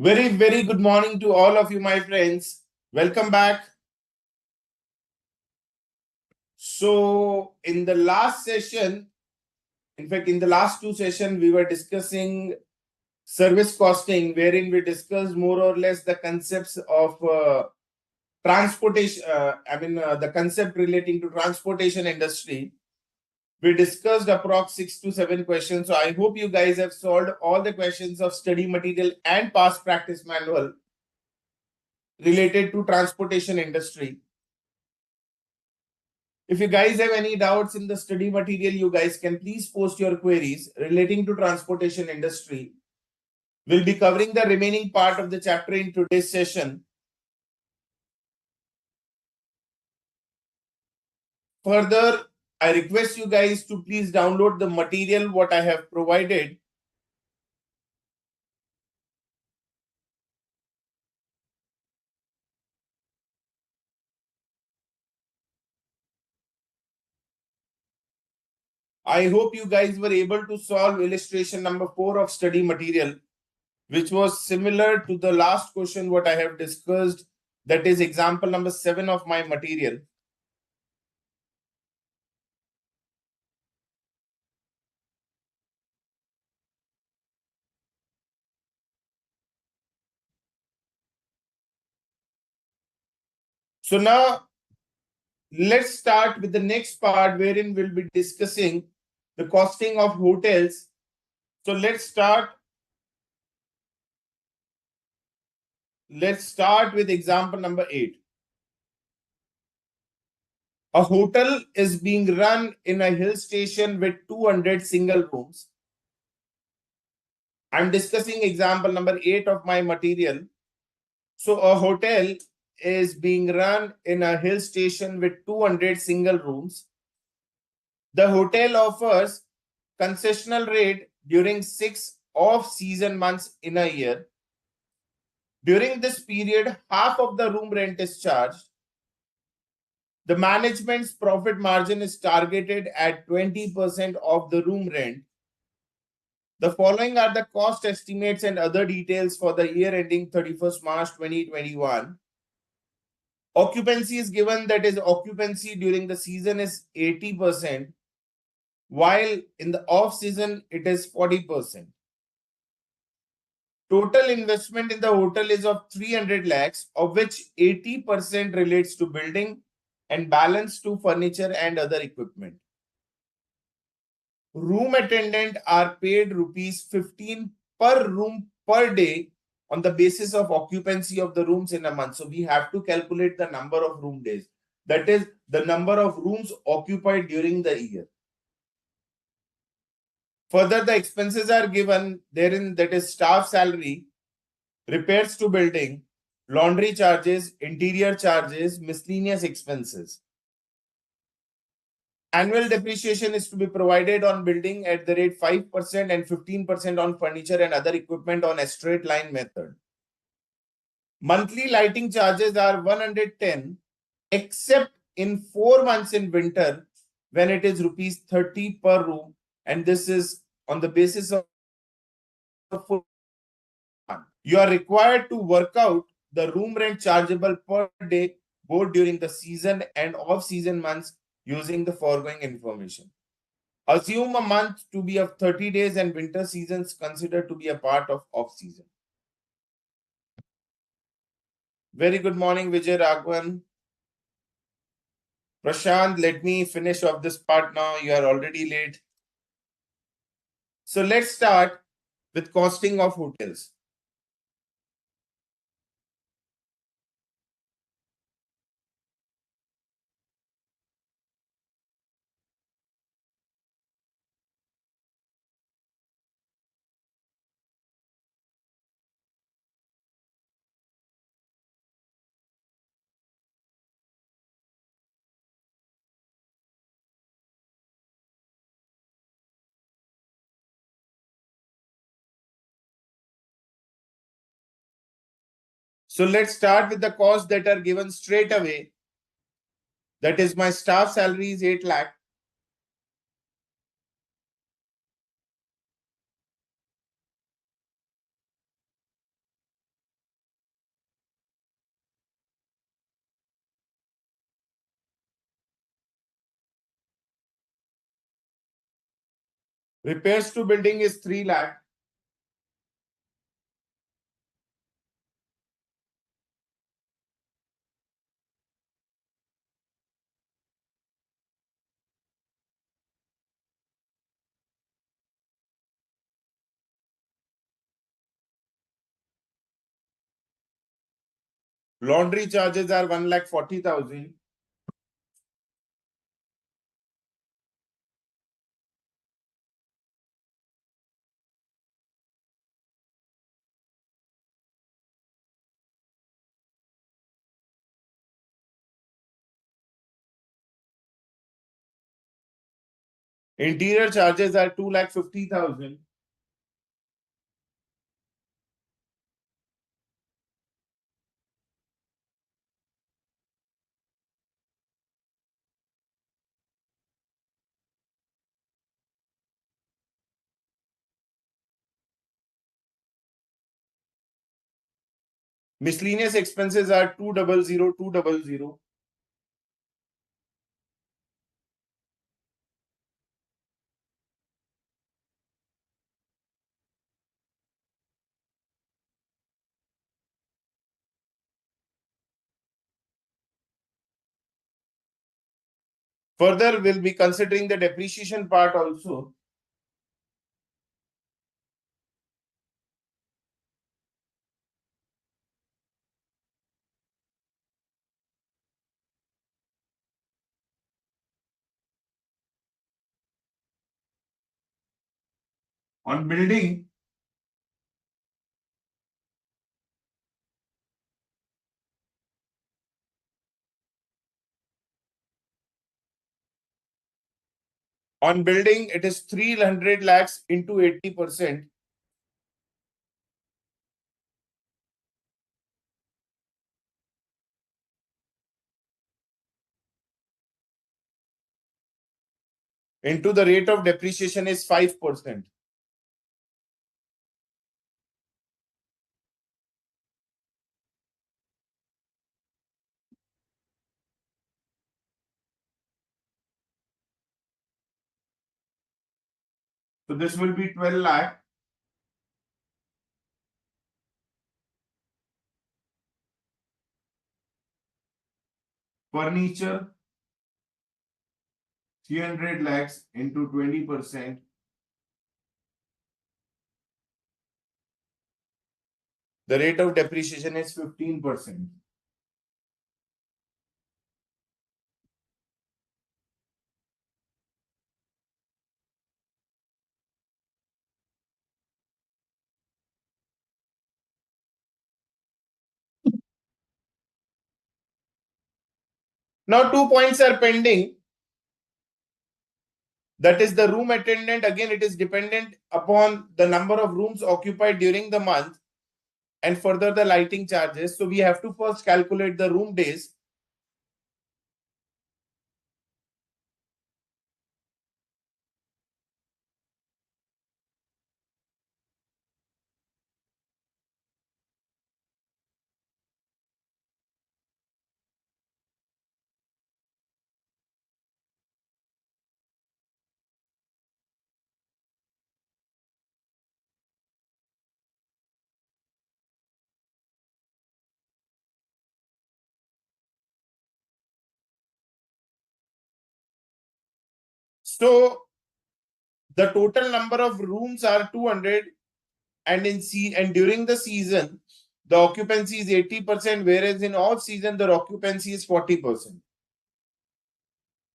Very good morning to all of you, my friends. Welcome back. So, in the last session, in fact, in the last two sessions, we were discussing service costing, wherein we discussed more or less the concepts of transportation. The concept relating to transportation industry. We discussed approx 6 to 7 questions. So, I hope you guys have solved all the questions of study material and past practice manual related to transportation industry. If you guys have any doubts in the study material, you guys can please post your queries relating to transportation industry. We'll be covering the remaining part of the chapter in today's session. Further, I request you guys to please download the material what I have provided. I hope you guys were able to solve illustration number 4 of study material, which was similar to the last question what I have discussed. That is example number 7 of my material. So now let's start with the next part wherein we'll be discussing the costing of hotels. So let's start with example number 8. A hotel is being run in a hill station with 200 single rooms. I'm discussing example number 8 of my material. So a hotel is being run in a hill station with 200 single rooms. The hotel offers concessional rate during 6 off-season months in a year. During this period, half of the room rent is charged. The management's profit margin is targeted at 20% of the room rent. The following are the cost estimates and other details for the year ending 31st March 2021. Occupancy is given, that is occupancy during the season is 80%, while in the off season it is 40%. Total investment in the hotel is of 300 lakhs, of which 80% relates to building and balance to furniture and other equipment. Room attendant are paid rupees 15 per room per day on the basis of occupancy of the rooms in a month. So we have to calculate the number of room days. That is the number of rooms occupied during the year. Further, the expenses are given therein, that is staff salary, repairs to building, laundry charges, interior charges, miscellaneous expenses. Annual depreciation is to be provided on building at the rate 5% and 15% on furniture and other equipment on a straight line method. Monthly lighting charges are 110, except in 4 months in winter when it is rupees 30 per room, and this is on the basis of full month. You are required to work out the room rent chargeable per day both during the season and off-season months using the foregoing information. Assume a month to be of 30 days and winter seasons considered to be a part of off-season. Very good morning, Vijay Raghavan. Prashant, let me finish off this part now. You are already late. So let's start with costing of hotels. So let's start with the costs that are given straight away. That is, my staff salary is 8 lakh. Repairs to building is 3 lakh. Laundry charges are 1,40,000. Interior charges are 2,50,000. Miscellaneous expenses are 200,200. Further, we'll be considering the depreciation part also. On building, it is 300 lakhs into 80%. Into the rate of depreciation is 5%. So this will be 12 lakh. Furniture, 300 lakhs into 20%. The rate of depreciation is 15%. Now 2 points are pending. That is the room attendant. Again, it is dependent upon the number of rooms occupied during the month and further the lighting charges. So we have to first calculate the room days. So the total number of rooms are 200, and during the season the occupancy is 80%, whereas in off season the occupancy is 40%.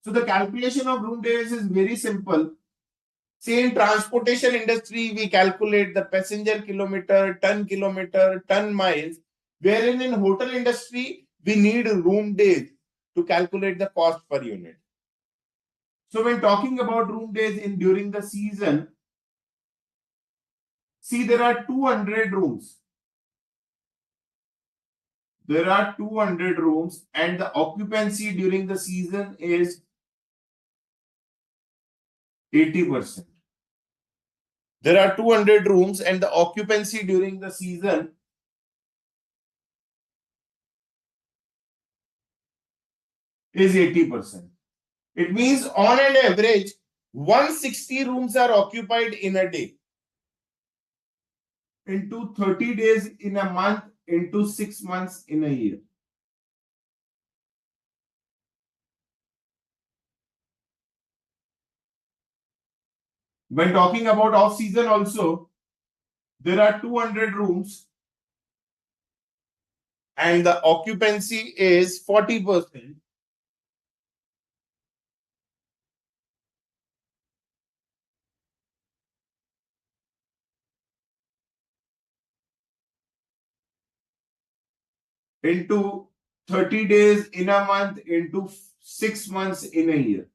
So the calculation of room days is very simple. Say in transportation industry, we calculate the passenger kilometer, ton miles, wherein in hotel industry, we need room days to calculate the cost per unit. So when talking about room days in during the season, see there are 200 rooms. There are 200 rooms and the occupancy during the season is 80%. There are 200 rooms and the occupancy during the season is 80%. It means on an average, 160 rooms are occupied in a day, into 30 days in a month, into 6 months in a year. When talking about off season also, there are 200 rooms and the occupancy is 40%. Into 30 days in a month, into 6 months in a year.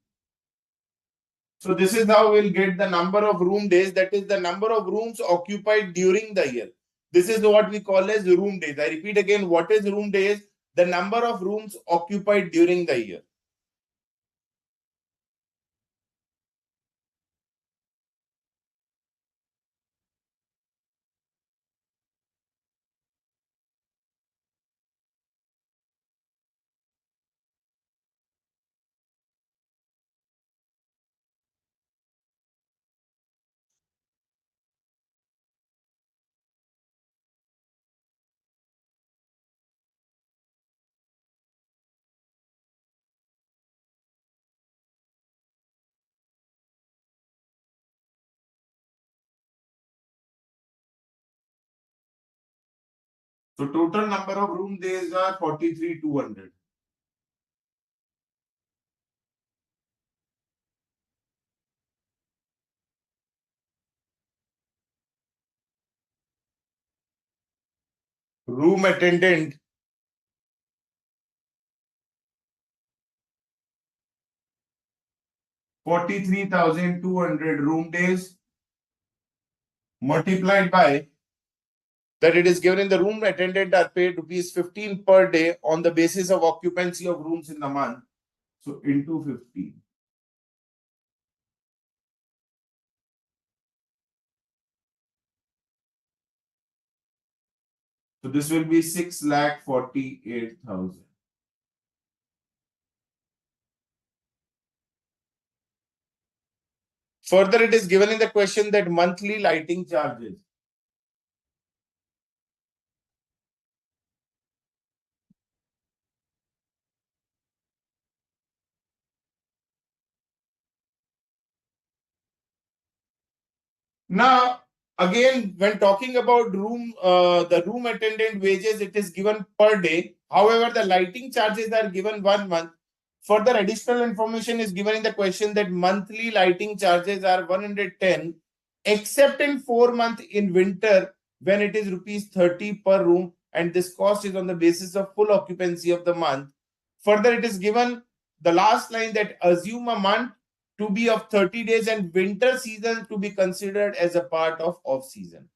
So this is how we'll get the number of room days, that is the number of rooms occupied during the year. This is what we call as room days. I repeat again, what is room days? The number of rooms occupied during the year. So total number of room days are 43,200. Room attendant, 43,200 room days multiplied by that it is given in the room attendant are paid rupees 15 per day on the basis of occupancy of rooms in the month. So into 15. So this will be 6,48,000. Further, it is given in the question that monthly lighting charges. Now, again, when talking about the room attendant wages, it is given per day. However, the lighting charges are given 1 month. Further additional information is given in the question that monthly lighting charges are 110, except in 4 months in winter when it is rupees 30 per room, and this cost is on the basis of full occupancy of the month. Further, it is given the last line that assume a month to be of 30 days and winter season to be considered as a part of off season.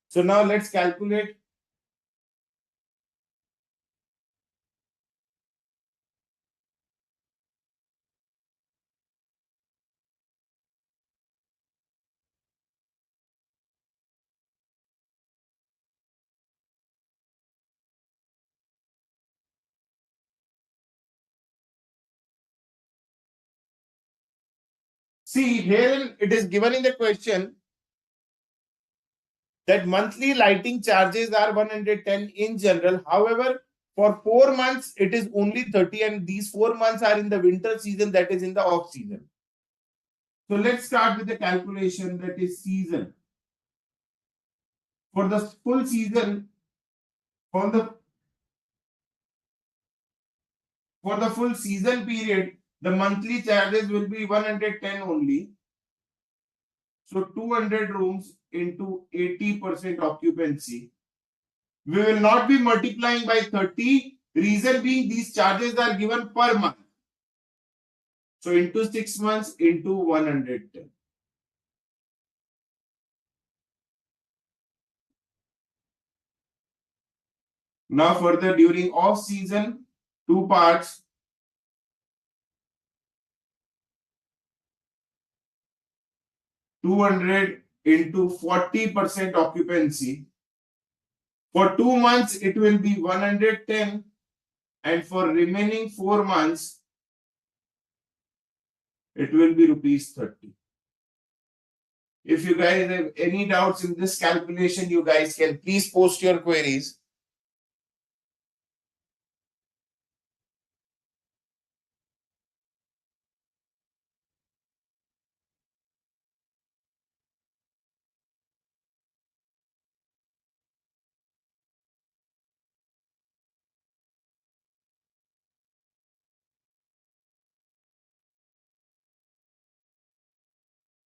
So now let's calculate. See, here it is given in the question that monthly lighting charges are 110 in general. However, for 4 months, it is only 30, and these 4 months are in the winter season, that is in the off season. So let's start with the calculation, that is season. For the full season, for the full season period, the monthly charges will be 110 only. So 200 rooms into 80% occupancy. We will not be multiplying by 30. Reason being, these charges are given per month. So into 6 months into 110. Now further, during off season, 2 parts. 200 into 40% occupancy. For 2 months, it will be 110, and for remaining 4 months, it will be rupees 30. If you guys have any doubts in this calculation, you guys can please post your queries.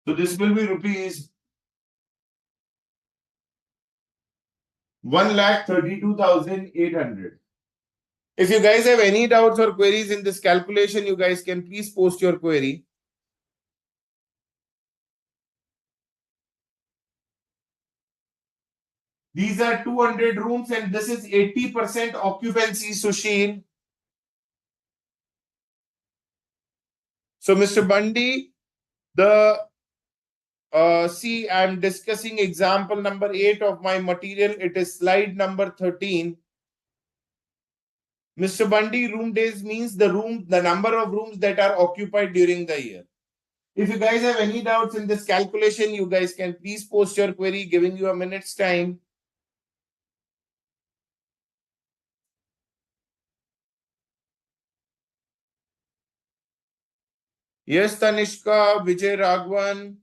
So this will be rupees 1,32,800. If you guys have any doubts or queries in this calculation, you guys can please post your query. These are 200 rooms and this is 80% occupancy, Sushil. So, Mr. Bundy, see, I'm discussing example number 8 of my material. It is slide number 13. Mr. Bundy, room days means the number of rooms that are occupied during the year. If you guys have any doubts in this calculation, you guys can please post your query, giving you a minute's time. Yes, Tanishka, Vijay Raghavan,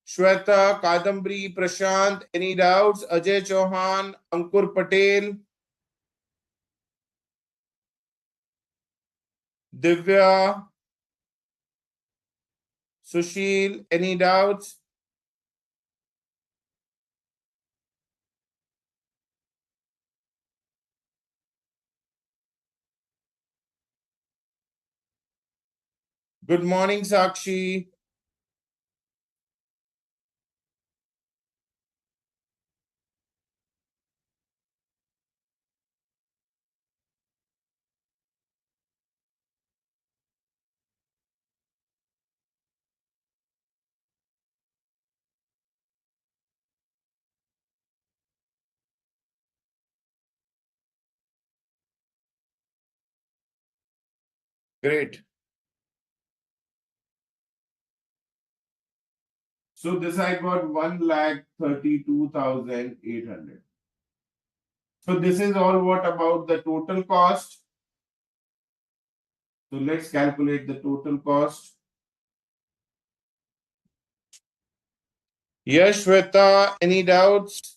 Shweta, Kadambri, Prashant, any doubts? Ajay Chauhan, Ankur Patel, Divya, Sushil, any doubts? Good morning, Sakshi. Great. So this I got 1,32,800. So this is all what about the total cost. So let's calculate the total cost. Yes, Shweta, any doubts?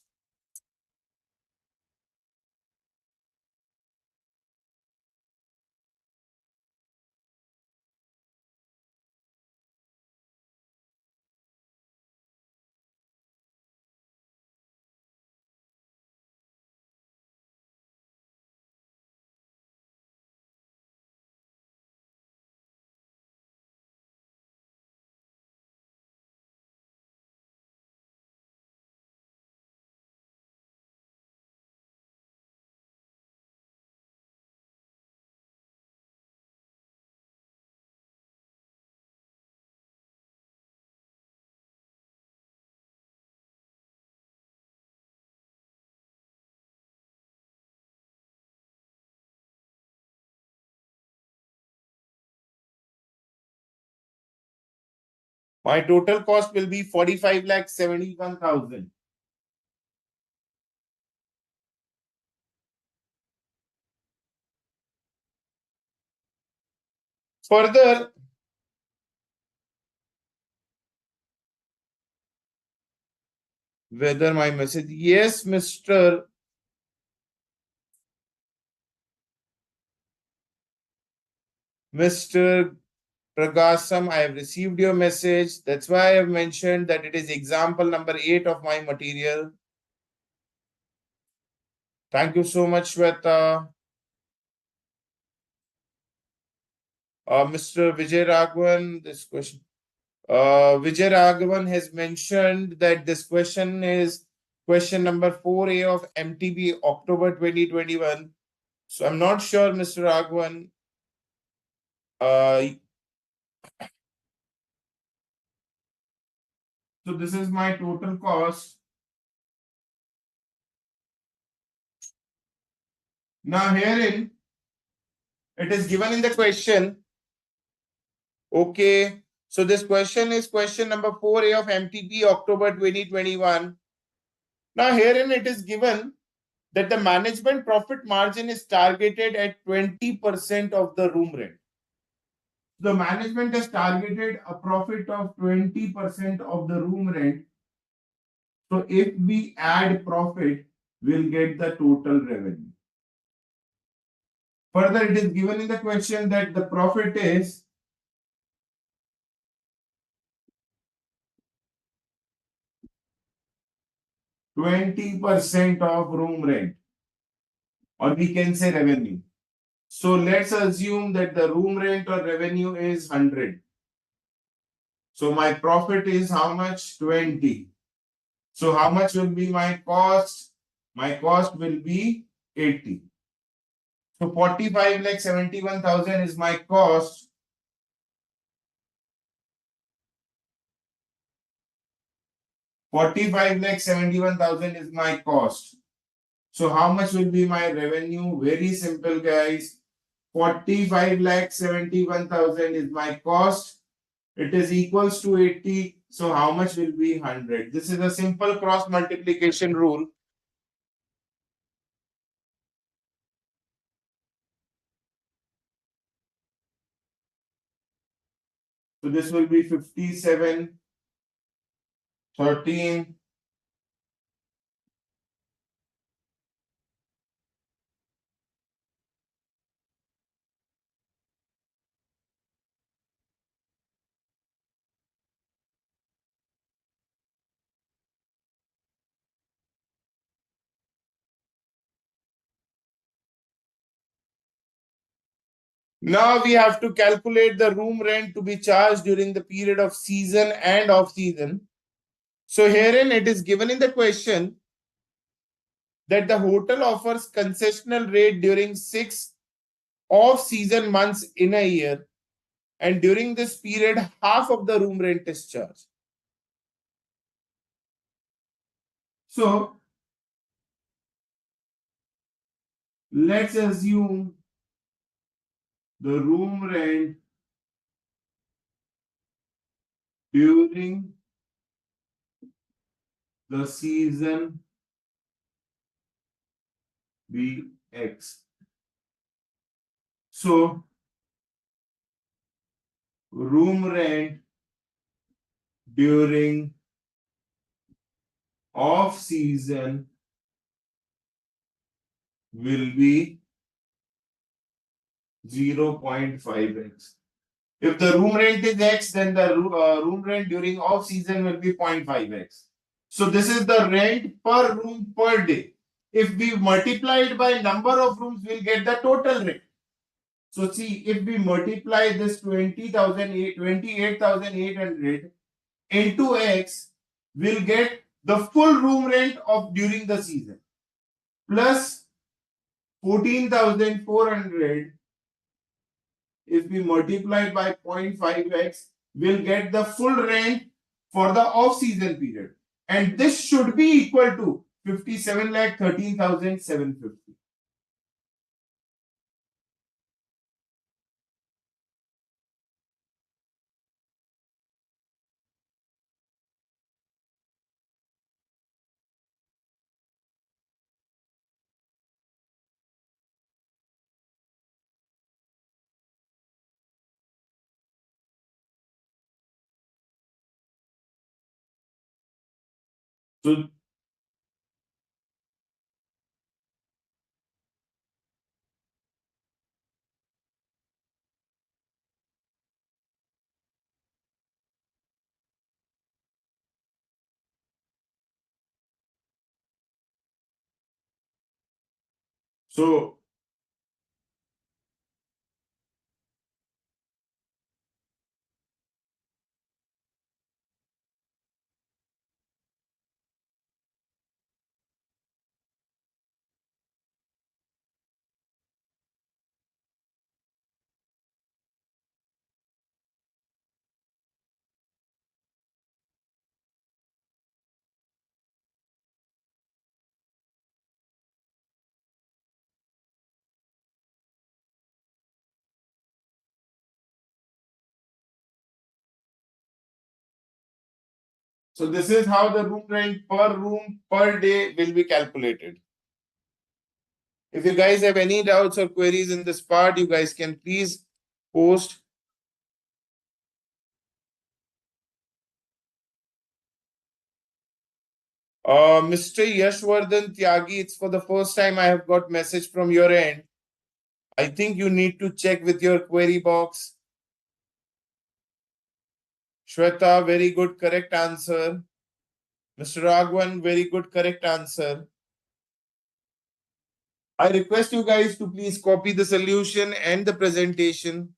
My total cost will be 45,71,000. Further, whether my message, yes, Mr. Pragasam, I have received your message. That's why I have mentioned that it is example number 8 of my material. Thank you so much, Shweta. Mr. Vijay Raghavan, this question. Vijay Raghavan has mentioned that this question is question number 4A of MTB October 2021. So I'm not sure, Mr. Raghavan. So this is my total cost. Now herein, it is given in the question. Okay, So this question is question number 4A of MTP October 2021. Now herein it is given that the management profit margin is targeted at 20% of the room rent. The management has targeted a profit of 20% of the room rent. So if we add profit, we'll get the total revenue. Further, it is given in the question that the profit is 20% of room rent, or we can say revenue. So let's assume that the room rent or revenue is 100. So my profit is how much? 20. So how much will be my cost? My cost will be 80. So 45 lakh 71,000 is my cost. 45 lakh 71,000 is my cost. So how much will be my revenue? Very simple, guys. 45 lakh 71,000 is my cost. It is equals to 80. So how much will be 100? This is a simple cross multiplication rule. So this will be 57, 13. Now we have to calculate the room rent to be charged during the period of season and off season. So herein it is given in the question that the hotel offers concessional rate during 6 off-season months in a year, and during this period, half of the room rent is charged. So let's assume the room rent during the season be X. So room rent during off season will be 0.5x. If the room rent is X, then the room rent during off season will be 0.5x. So this is the rent per room per day. If we multiply it by number of rooms, we'll get the total rent. So see, if we multiply this 28,800 into X, we'll get the full room rent of during the season plus 14,400. If we multiply by 0.5x, we'll get the full rent for the off-season period. And this should be equal to 57,13,750. So So So this is how the room rent per room per day will be calculated. If you guys have any doubts or queries in this part, you guys can please post. Mr. Yashwardhan Tyagi, it's for the first time I have got message from your end. I think you need to check with your query box. Shweta, very good, correct answer. Mr. Raghavan, very good, correct answer. I request you guys to please copy the solution and the presentation.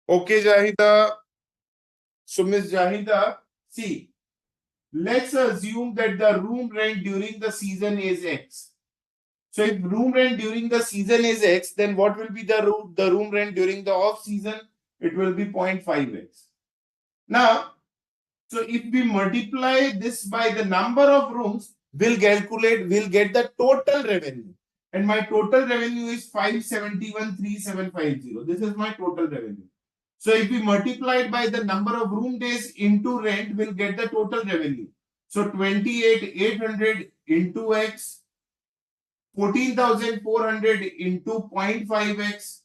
Okay, Jahida. So, Miss Jahida, see, let's assume that the room rent during the season is X. So, if room rent during the season is X, then what will be the room rent during the off season? It will be 0.5X. Now, so if we multiply this by the number of rooms, we'll get the total revenue. And my total revenue is 571,3750. This is my total revenue. So if we multiply it by the number of room days into rent, we'll get the total revenue. So 28,800 into X, 14,400 into 0.5X.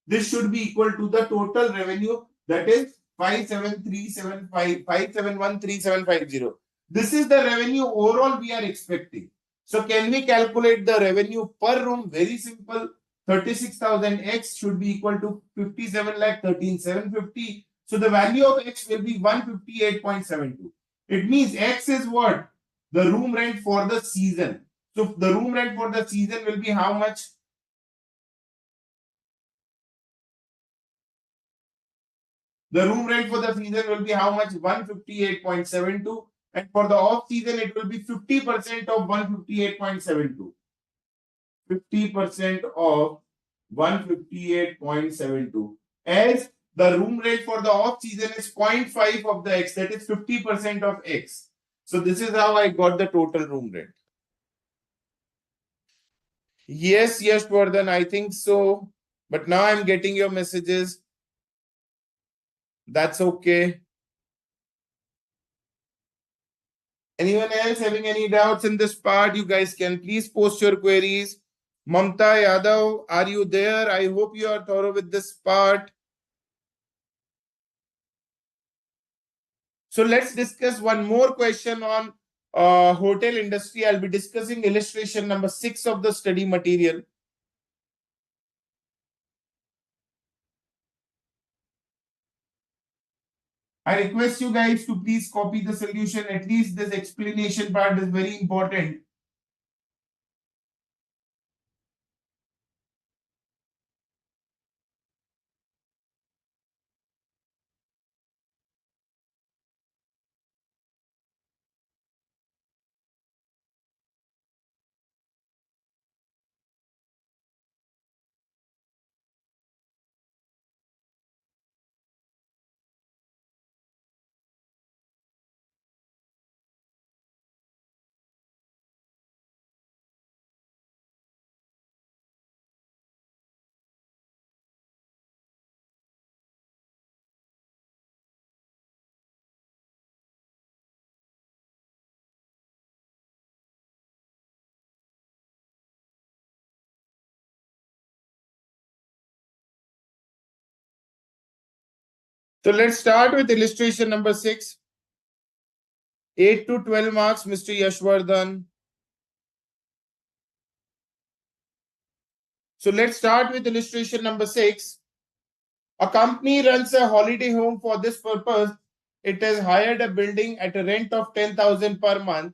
This should be equal to the total revenue, that is 571,350. This is the revenue overall we are expecting. So can we calculate the revenue per room? Very simple. 36,000 X should be equal to 57,13,750. So the value of X will be 158.72. It means X is what? The room rent for the season. So the room rent for the season will be how much? The room rent for the season will be how much? 158.72. And for the off season, it will be 50% of 158.72. 50% of 158.72. As the room rate for the off season is 0.5 of the X, that is 50% of X. So this is how I got the total room rate. Yes, Vardhan, I think so. But now I'm getting your messages. That's okay. Anyone else having any doubts in this part? You guys can please post your queries. Mamta Yadav, are you there? I hope you are thorough with this part. So let's discuss one more question on hotel industry. I'll be discussing illustration number 6 of the study material. I request you guys to please copy the solution. At least this explanation part is very important. So let's start with illustration number 6. 8 to 12 marks, Mr. Yashwardhan. So let's start with illustration number 6. A company runs a holiday home for this purpose. It has hired a building at a rent of 10,000 per month,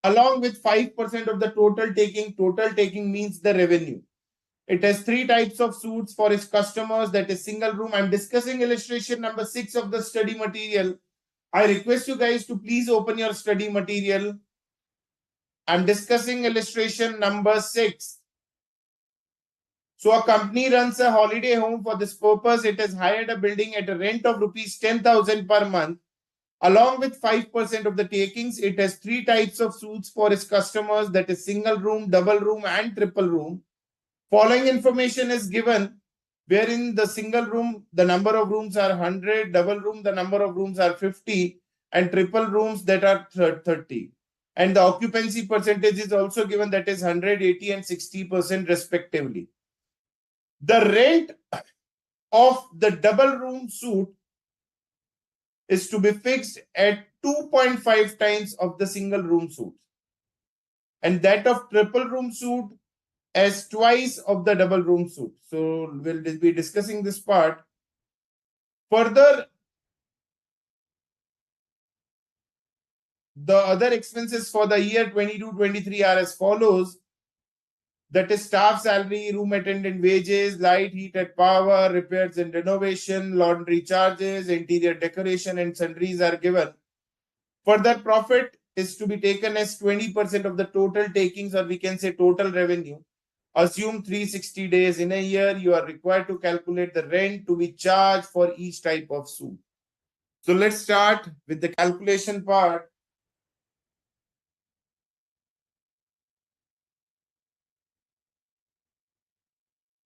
along with 5% of the total taking. Total taking means the revenue. It has 3 types of suites for its customers, that is single room. I'm discussing illustration number 6 of the study material. I request you guys to please open your study material. I'm discussing illustration number 6. So a company runs a holiday home for this purpose. It has hired a building at a rent of rupees 10,000 per month. Along with 5% of the takings, it has 3 types of suites for its customers, that is single room, double room, and triple room. Following information is given, wherein the single room, the number of rooms are 100, double room, the number of rooms are 50, and triple rooms that are 30. And the occupancy percentage is also given, that is 100, 80, and 60% respectively. The rent of the double room suite is to be fixed at 2.5 times of the single room suite, and that of triple room suite as twice of the double room suite. So we'll be discussing this part. Further, the other expenses for the year 22-23 are as follows. That is staff salary, room attendant wages, light, heat and power, repairs and renovation, laundry charges, interior decoration, and sundries are given. Further, profit is to be taken as 20% of the total takings, or we can say total revenue. Assume 360 days in a year. You are required to calculate the rent to be charged for each type of suite. So let's start with the calculation part.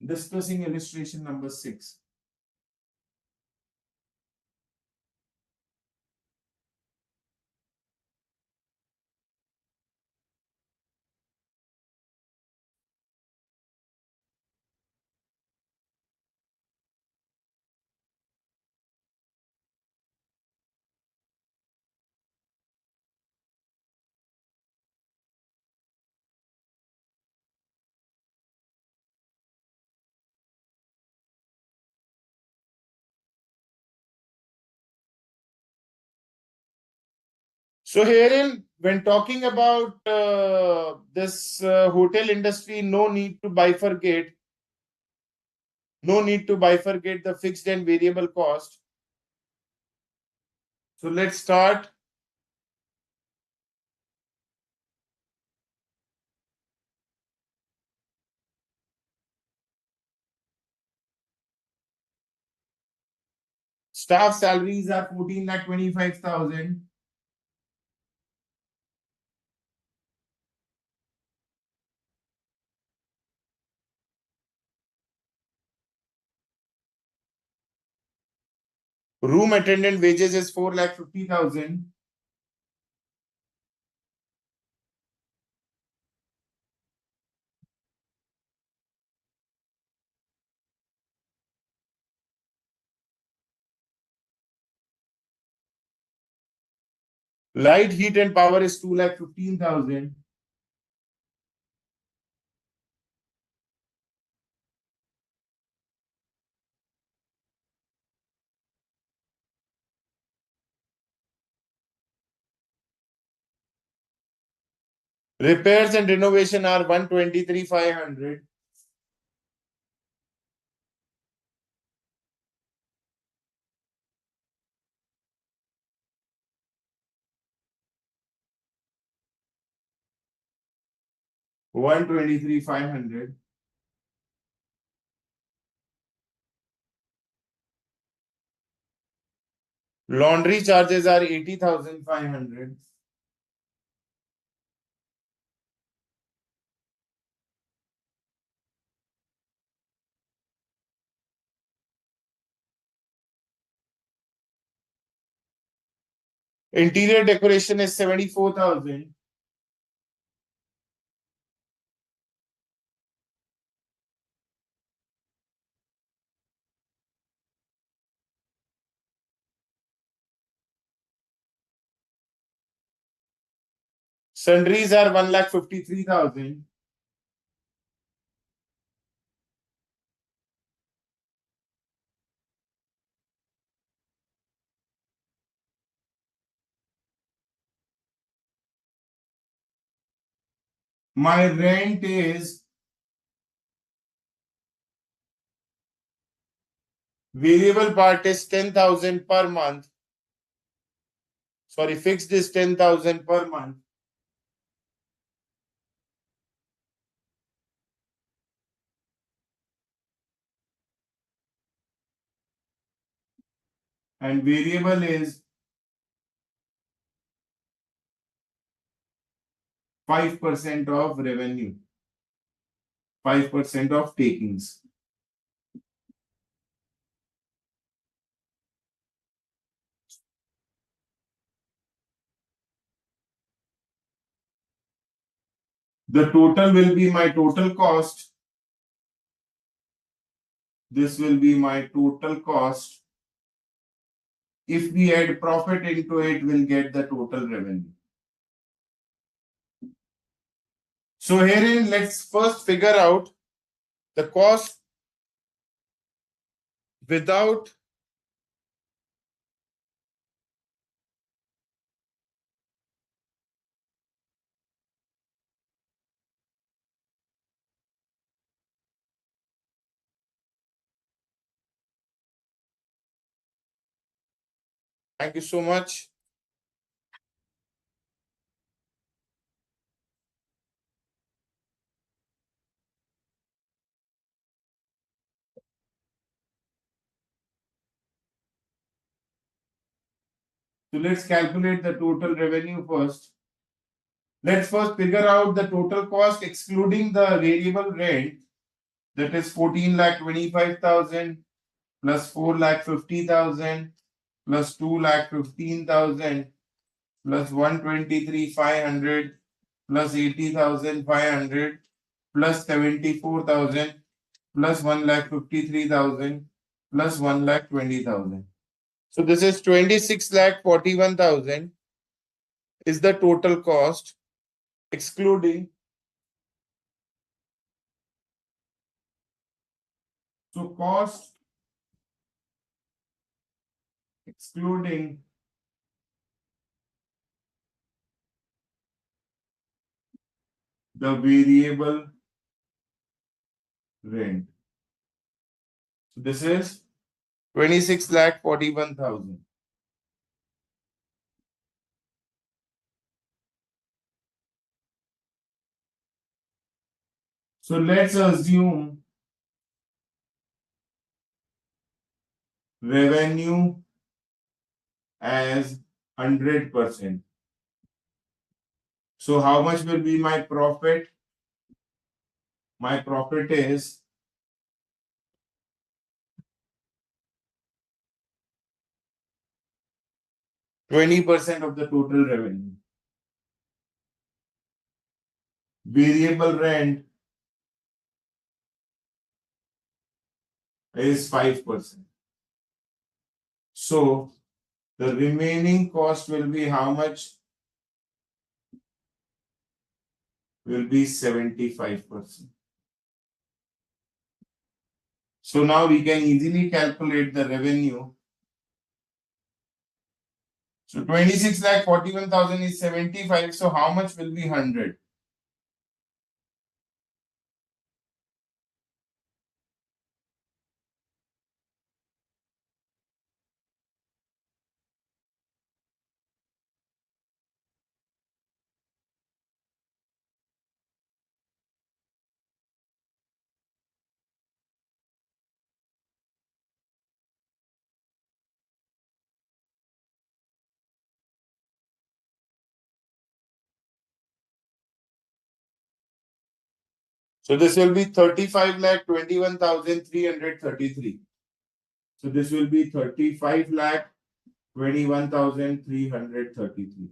Discussing illustration number 6. So herein, when talking about this hotel industry, no need to bifurcate the fixed and variable cost. So let's start. Staff salaries are 14,25,000. Room attendant wages is 4,50,000. Light, heat and power is 2,15,000. Repairs and renovation are 123,500. Laundry charges are 80,500. Interior decoration is 74,000. Sundries are 1,53,000. My rent is variable part is 10,000 per month. Sorry, fixed is 10,000 per month. And variable is 5% of revenue, 5% of takings. The total will be my total cost. This will be my total cost. If we add profit into it, we'll get the total revenue. So herein, let's first figure out the cost without Thank you so much. So let's calculate the total revenue first. Let's first figure out the total cost excluding the variable rent. That is 14,25,000 plus 4,50,000 plus 2,15,000 plus 123,500 plus 80,500 plus 74,000 plus 1,53,000 plus 1,20,000. So this is 26,41,000 is the total cost excluding. So cost excluding the variable rent. So this is 26,41,000. So let's assume revenue as 100%. So how much will be my profit? My profit is 20% of the total revenue. Variable rent is 5%. So the remaining cost will be how much? Will be 75%. So now we can easily calculate the revenue. So 26 lakh 41,000 is 75. So how much will be 100? So this will be 35 lakh 21,333. So this will be 35 lakh 21,333.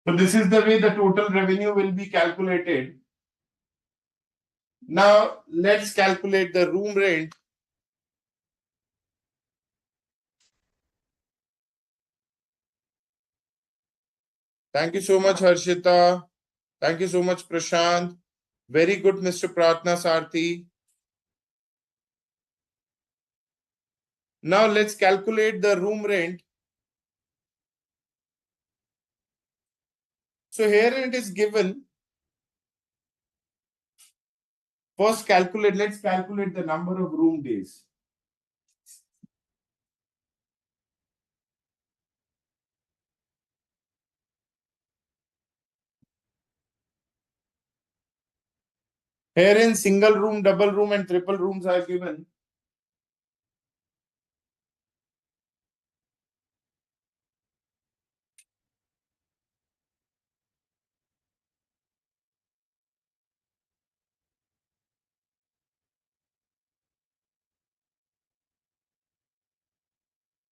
So this is the way the total revenue will be calculated. Now let's calculate the room rent. Thank you so much, Harshita. Thank you so much, Prashant. Very good, Mr. Pratna Sarthi. Now let's calculate the room rent. So here it is given. First let's calculate the number of room days. Here in single room, double room and triple rooms are given.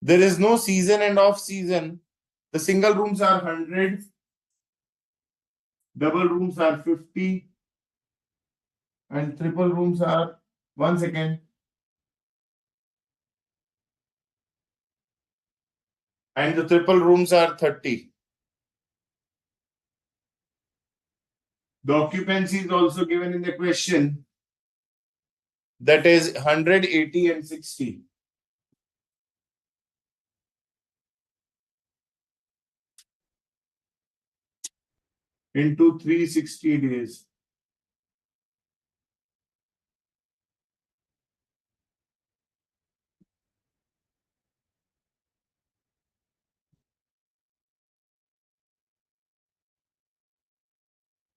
There is no season and off season. The single rooms are 100, double rooms are 50, and triple rooms are, one second, and the triple rooms are 30. The occupancy is also given in the question. That is 100, 80, and 60. Into 360 days.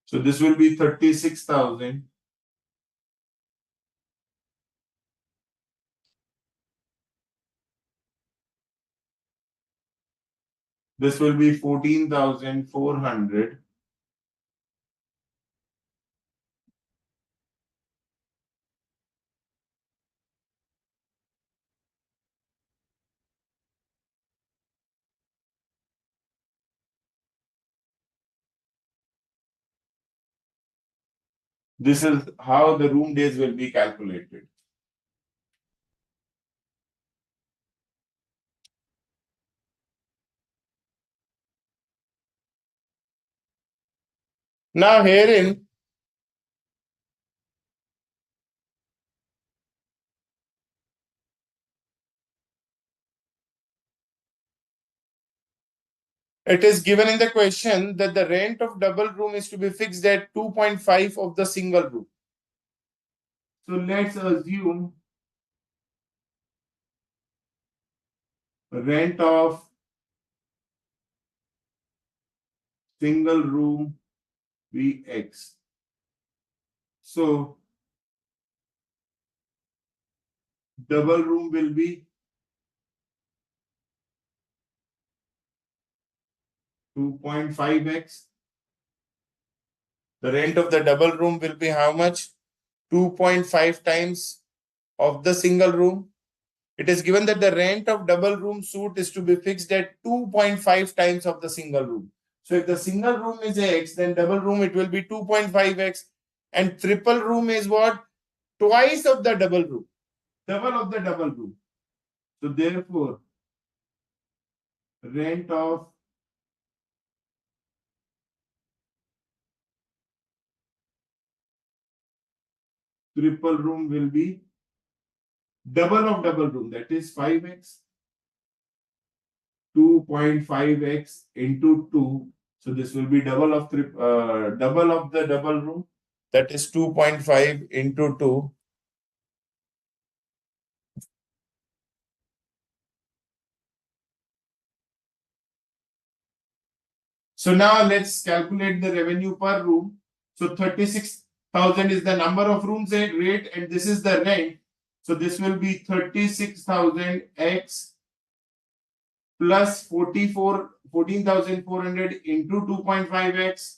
So this will be 36,000. This will be 14,400. This is how the room days will be calculated. Now herein, it is given in the question that the rent of double room is to be fixed at 2.5 of the single room. So let's assume rent of single room Vx. So double room will be 2.5x. The rent of the double room will be how much? 2.5 times of the single room. It is given that the rent of double room suite is to be fixed at 2.5 times of the single room. So if the single room is x, then double room it will be 2.5x, and triple room is what? Twice of the double room. Double of the double room. So therefore, rent of triple room will be double of double room, that is 5x, 2.5x into 2. So this will be double of double of the double room, that is 2.5 into 2. So now let's calculate the revenue per room. So 36,000 is the number of rooms at rate, and this is the rent. So this will be 36,000 x plus 14,400 into 2.5x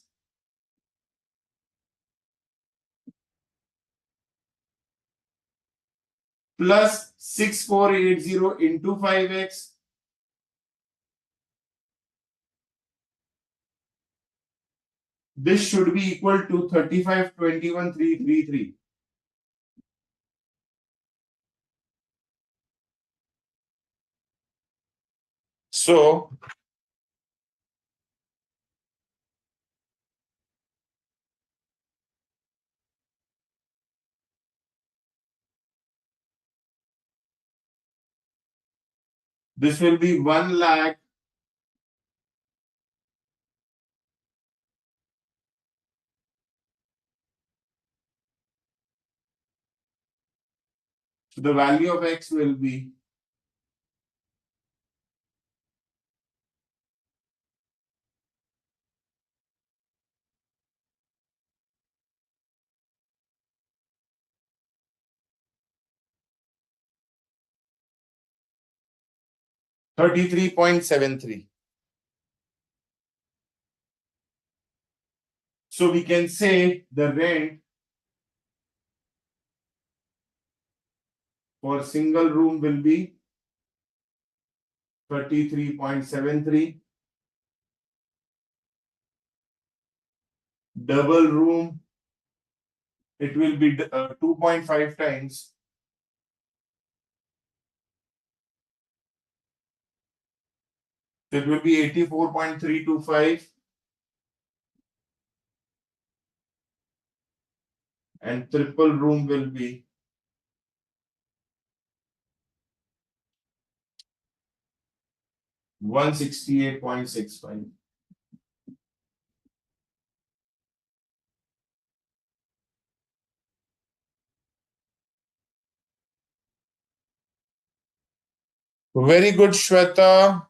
plus 6480 into 5x. This should be equal to 35,21,333. So this will be 1 lakh. So the value of x will be 33.73. So we can say the rent for single room will be 33.73. Double room, it will be 2.5 times. So it will be 84.325. And triple room will be 168.65. Very good, Shweta.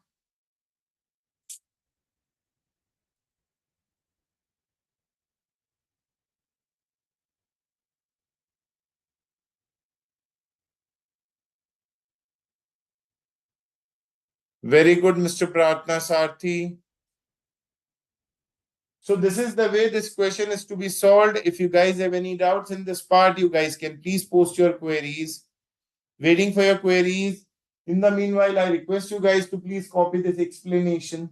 Very good, Mr. Pratna Sarthi. So this is the way this question is to be solved. If you guys have any doubts in this part, you guys can please post your queries. Waiting for your queries. In the meanwhile, I request you guys to please copy this explanation.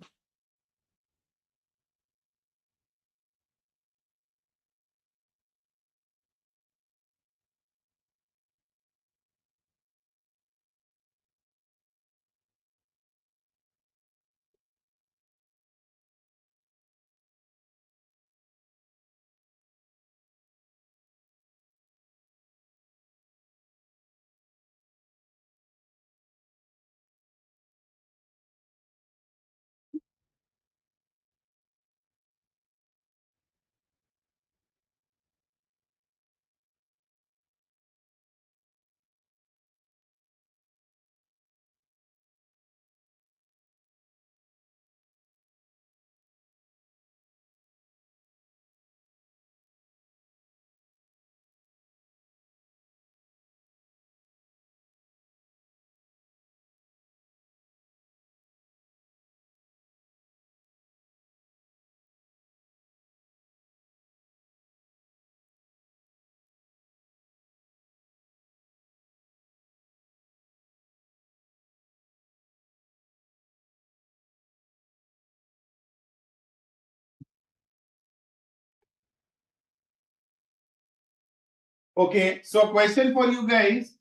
Okay, so question for you guys.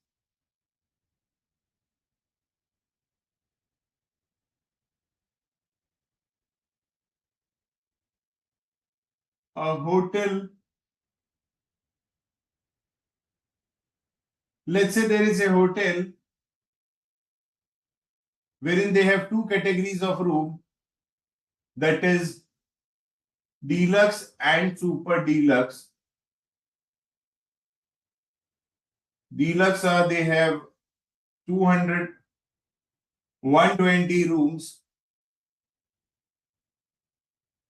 A hotel, let's say there is a hotel wherein they have two categories of room, that is deluxe and super deluxe. Deluxe are they have 200, 120 rooms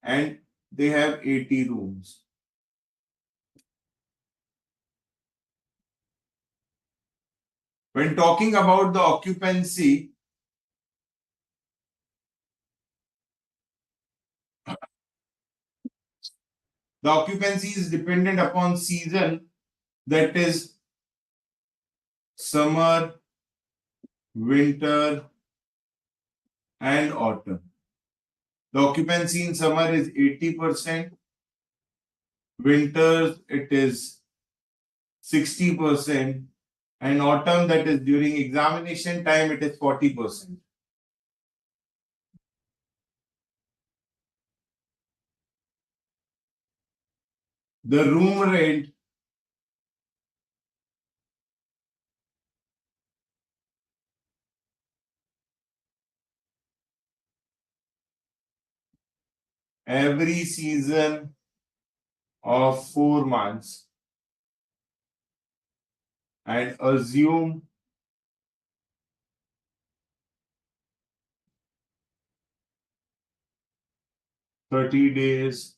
and they have 80 rooms. When talking about the occupancy, the occupancy is dependent upon season, that is summer, winter, and autumn. The occupancy in summer is 80%, winters it is 60%, and autumn, that is during examination time, it is 40%. The room rent every season of 4 months, and assume 30 days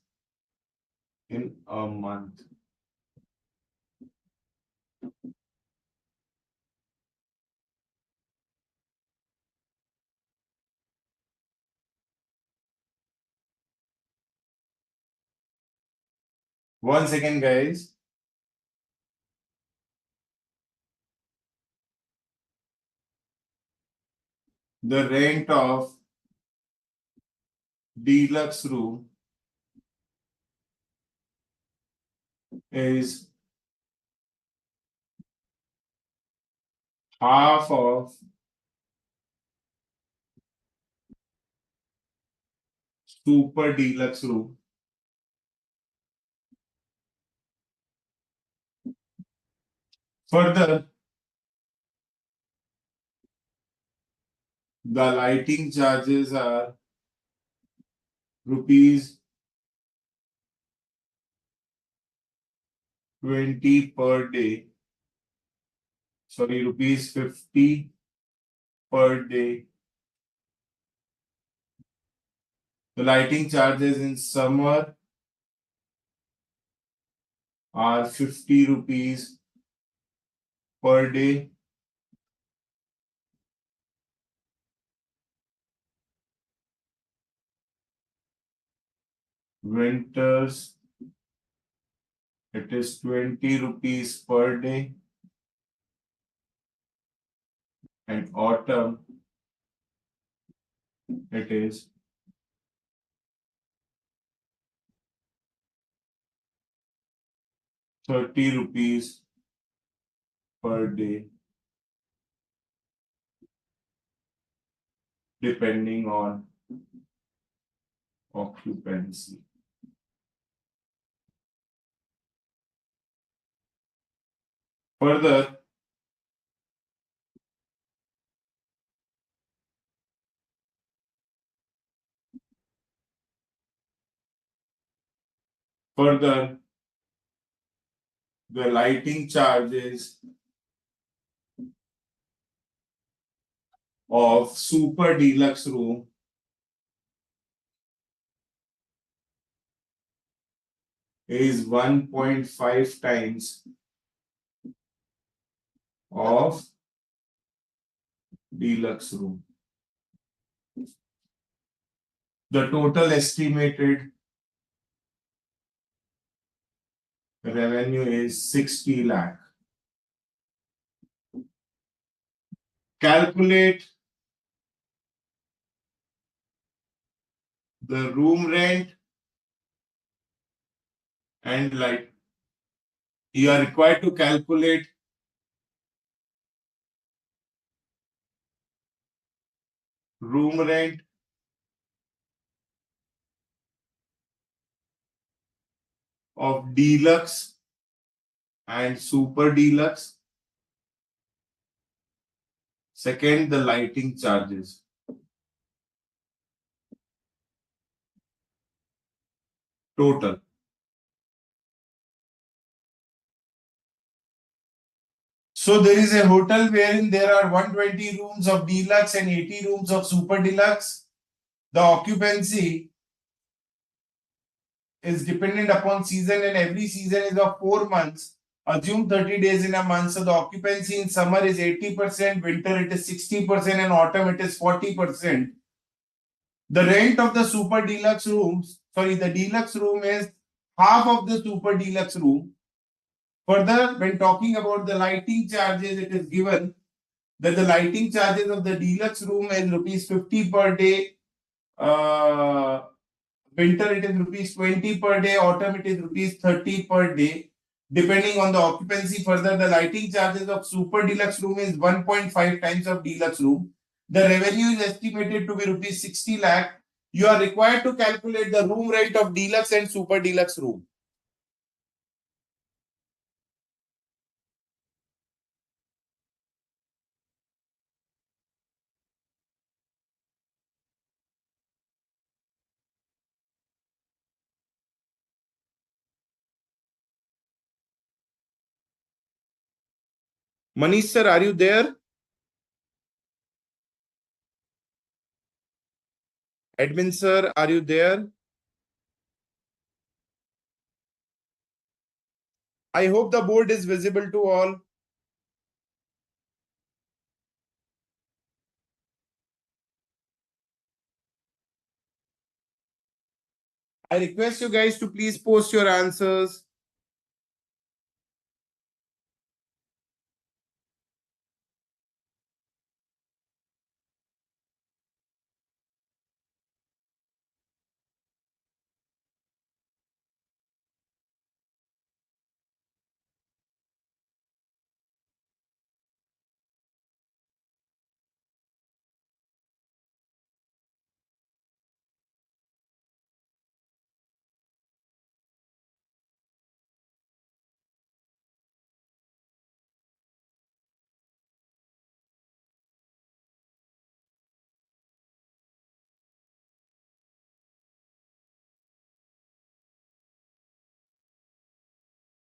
in a month. One second, guys. The rent of deluxe room is half of super deluxe room. Further, the lighting charges are rupees 20 per day. Sorry, rupees 50 per day. The lighting charges in summer are 50 rupees per day. Winters, it is 20 rupees per day. And autumn, it is 30 rupees per day, depending on occupancy. Further, the lighting charges of super deluxe room is 1.5 times of deluxe room. The total estimated revenue is 60 lakh. Calculate the room rent and light You are required to calculate room rent of deluxe and super deluxe. Second, the lighting charges. Total. So there is a hotel wherein there are 120 rooms of deluxe and 80 rooms of super deluxe. The occupancy is dependent upon season and every season is of 4 months. Assume 30 days in a month. So the occupancy in summer is 80%, winter it is 60%, and autumn it is 40%. The rent of the super deluxe rooms, sorry, the deluxe room is half of the super deluxe room. Further, when talking about the lighting charges, it is given that the lighting charges of the deluxe room is rupees 50 per day. Winter it is rupees 20 per day, autumn it is rupees 30 per day. Depending on the occupancy, further the lighting charges of super deluxe room is 1.5 times of deluxe room. The revenue is estimated to be rupees 60 lakh. You are required to calculate the room rent of deluxe and super deluxe room. Manish sir, are you there? Admin sir, are you there? I hope the board is visible to all. I request you guys to please post your answers.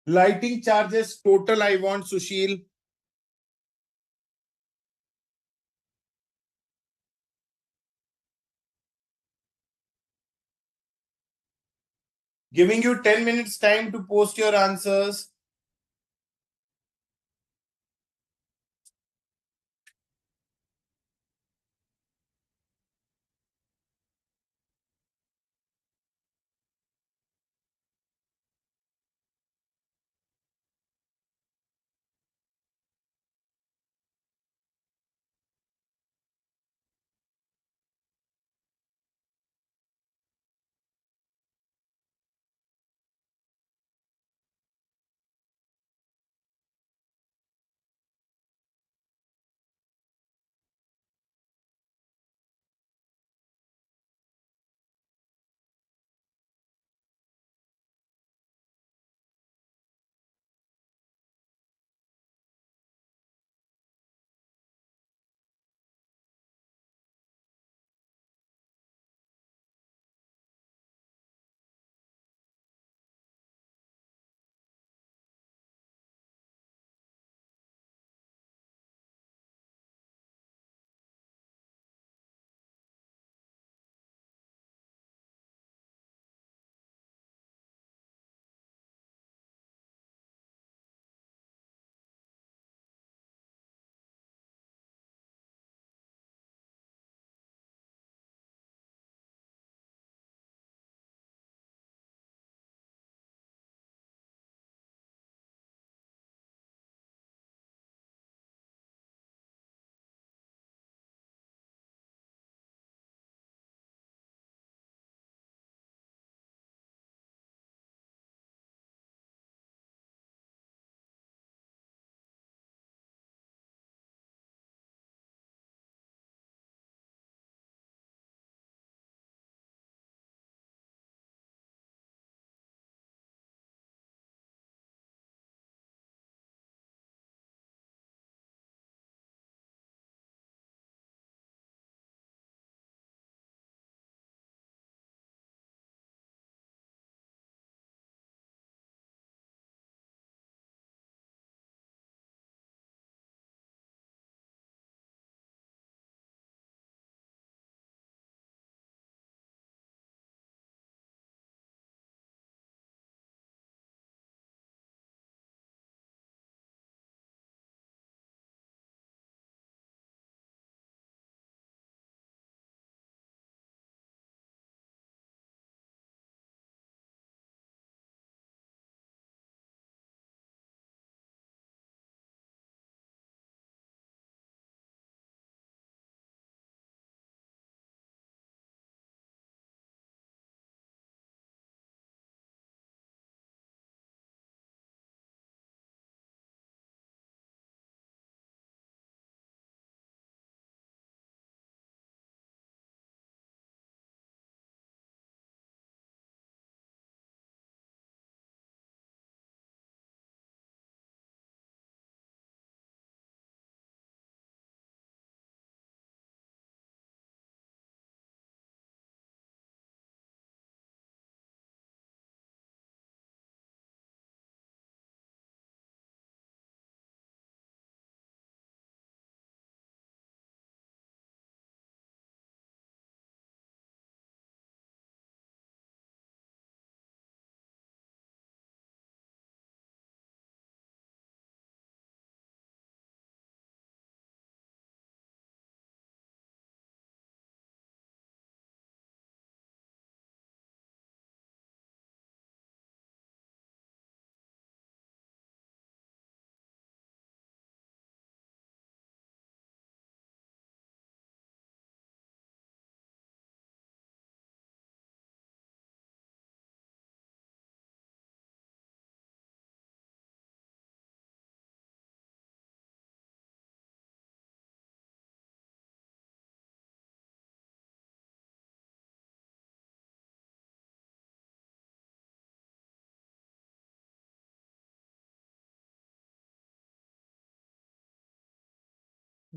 Lighting charges total I want, Sushil. Giving you 10 minutes time to post your answers.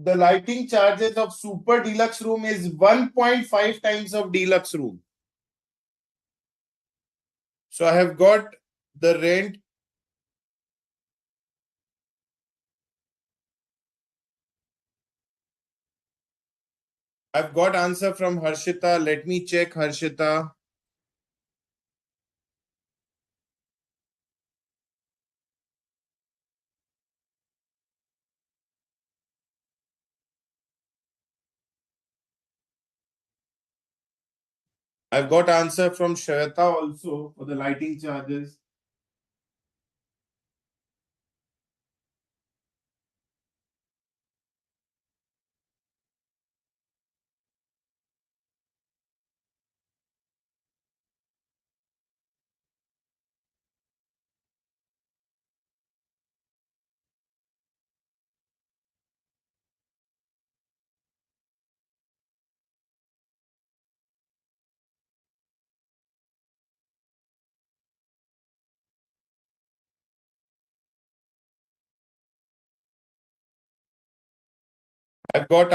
the lighting charges of super deluxe room is 1.5 times of deluxe room. So I have got the rent. I've got answer from Harshita. Let me check, Harshita. I've got answer from Shweta also for the lighting charges. I've got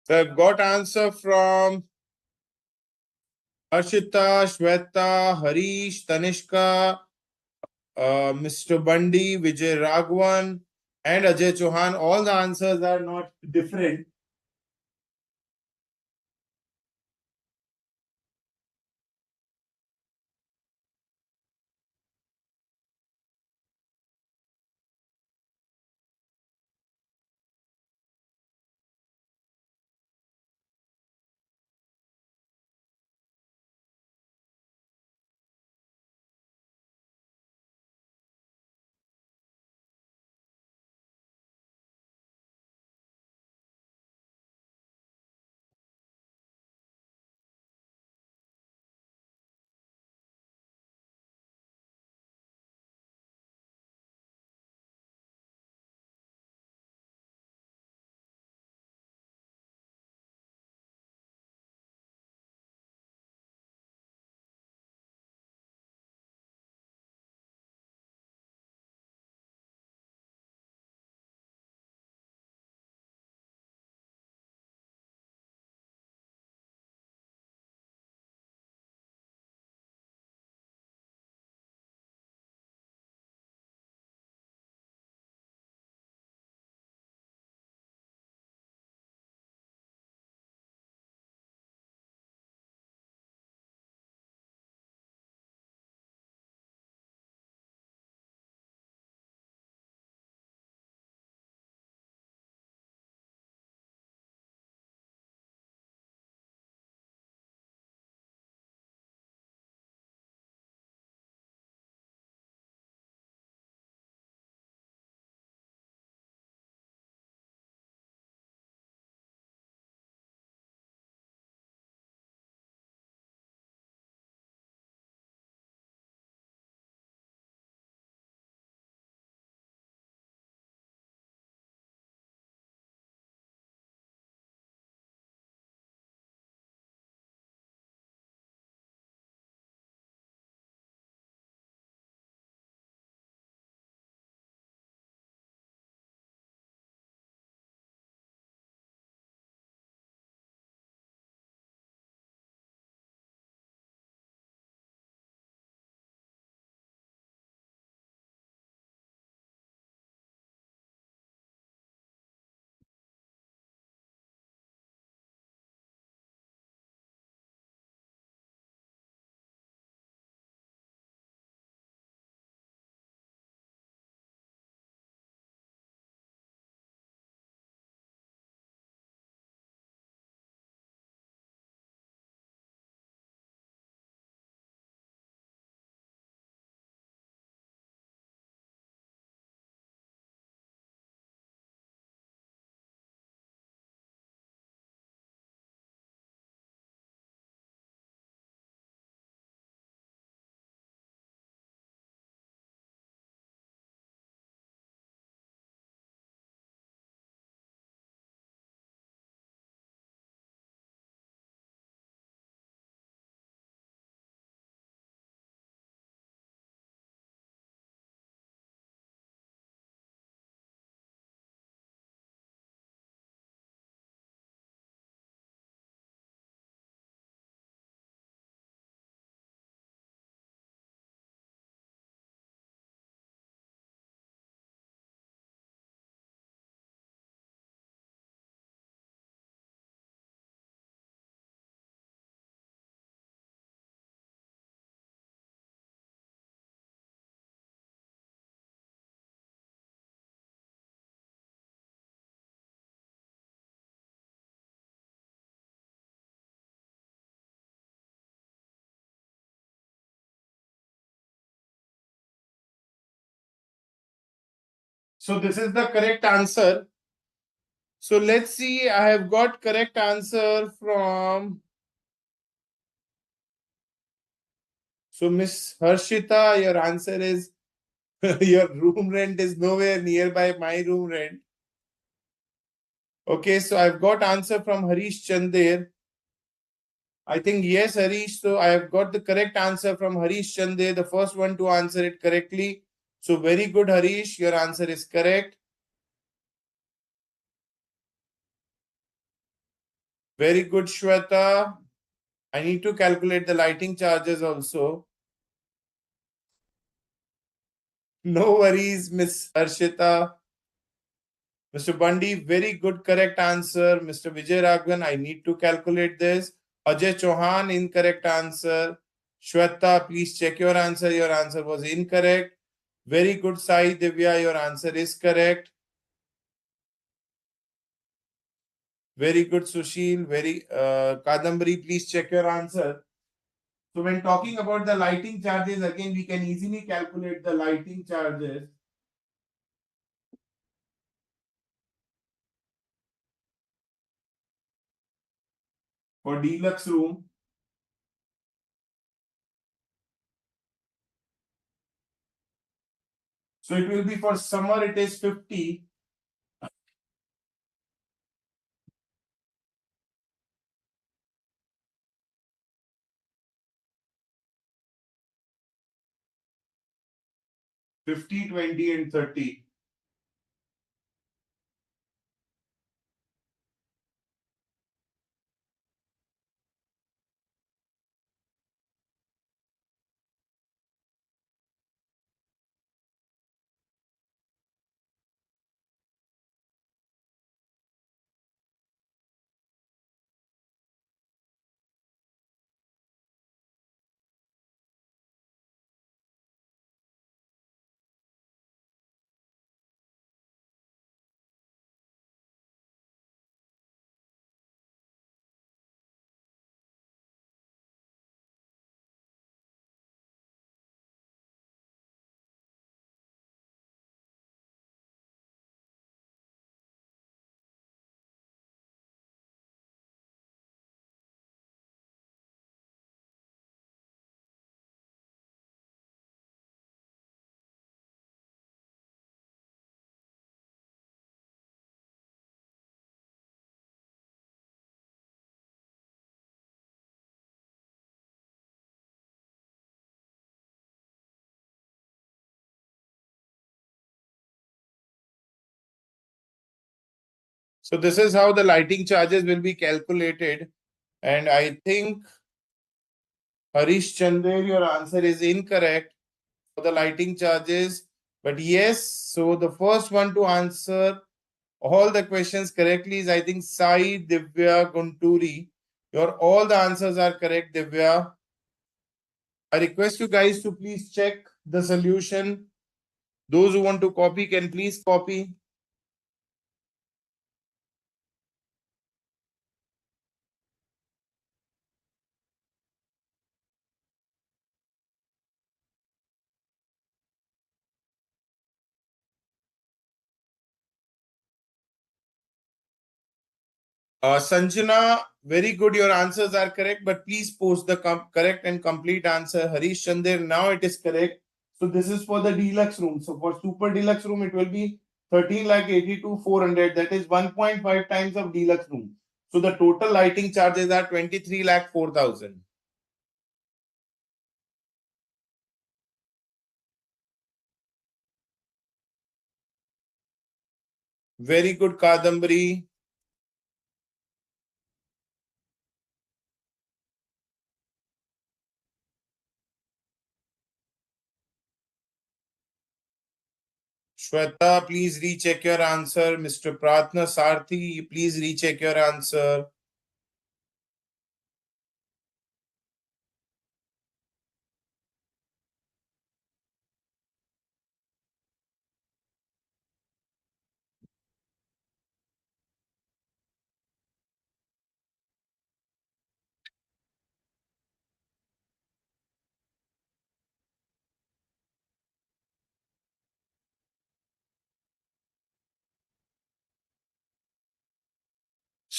So I've got answer from Harshita, Shweta, Harish, Tanishka, Mr. Bundy, Vijay Raghavan, and Ajay Chauhan. All the answers are not different. So this is the correct answer. So let's see. I have got correct answer from. So Miss Harshita, your answer is your room rent is nowhere nearby my room rent. Okay, so I've got answer from Harish Chandir. I think yes, Harish. So I have got the correct answer from Harish Chande, the first one to answer it correctly. So very good, Harish. Your answer is correct. Very good, Shweta. I need to calculate the lighting charges also. No worries, Miss Harshita. Mr. Bundy, very good, correct answer. Mr. Vijay Raghavan, I need to calculate this. Ajay Chauhan, incorrect answer. Shweta, please check your answer. Your answer was incorrect. Very good, Sai Divya. Your answer is correct. Very good, Sushil. Very Kadambari, please check your answer. So when talking about the lighting charges, again, we can easily calculate the lighting charges. For deluxe room. So it will be for summer, it is 50. 50, 20, and 30. So this is how the lighting charges will be calculated. And I think Harish Chandra, your answer is incorrect for the lighting charges. But yes, so the first one to answer all the questions correctly is I think Sai Divya Gunturi. Your all the answers are correct, Divya. I request you guys to please check the solution. Those who want to copy can please copy. Sanjana, very good. Your answers are correct, but please post the correct and complete answer. Harish Chandra, now it is correct. So this is for the deluxe room. So for super deluxe room, it will be 13 lakh 82,400. That is 1.5 times of deluxe room. So the total lighting charges are 23 lakh 4,000. Very good, Kadambari. Shweta, please recheck your answer. Mr. Pratna Sarthi, please recheck your answer.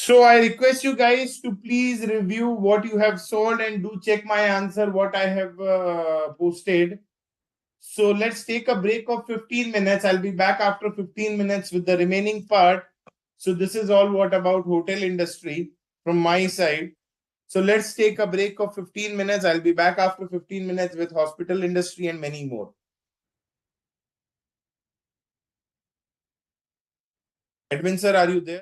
So I request you guys to please review what you have sold and do check my answer, what I have posted. So let's take a break of 15 minutes. I'll be back after 15 minutes with the remaining part. So this is all what about hotel industry from my side. So let's take a break of 15 minutes. I'll be back after 15 minutes with hospital industry and many more. Edwin sir, are you there?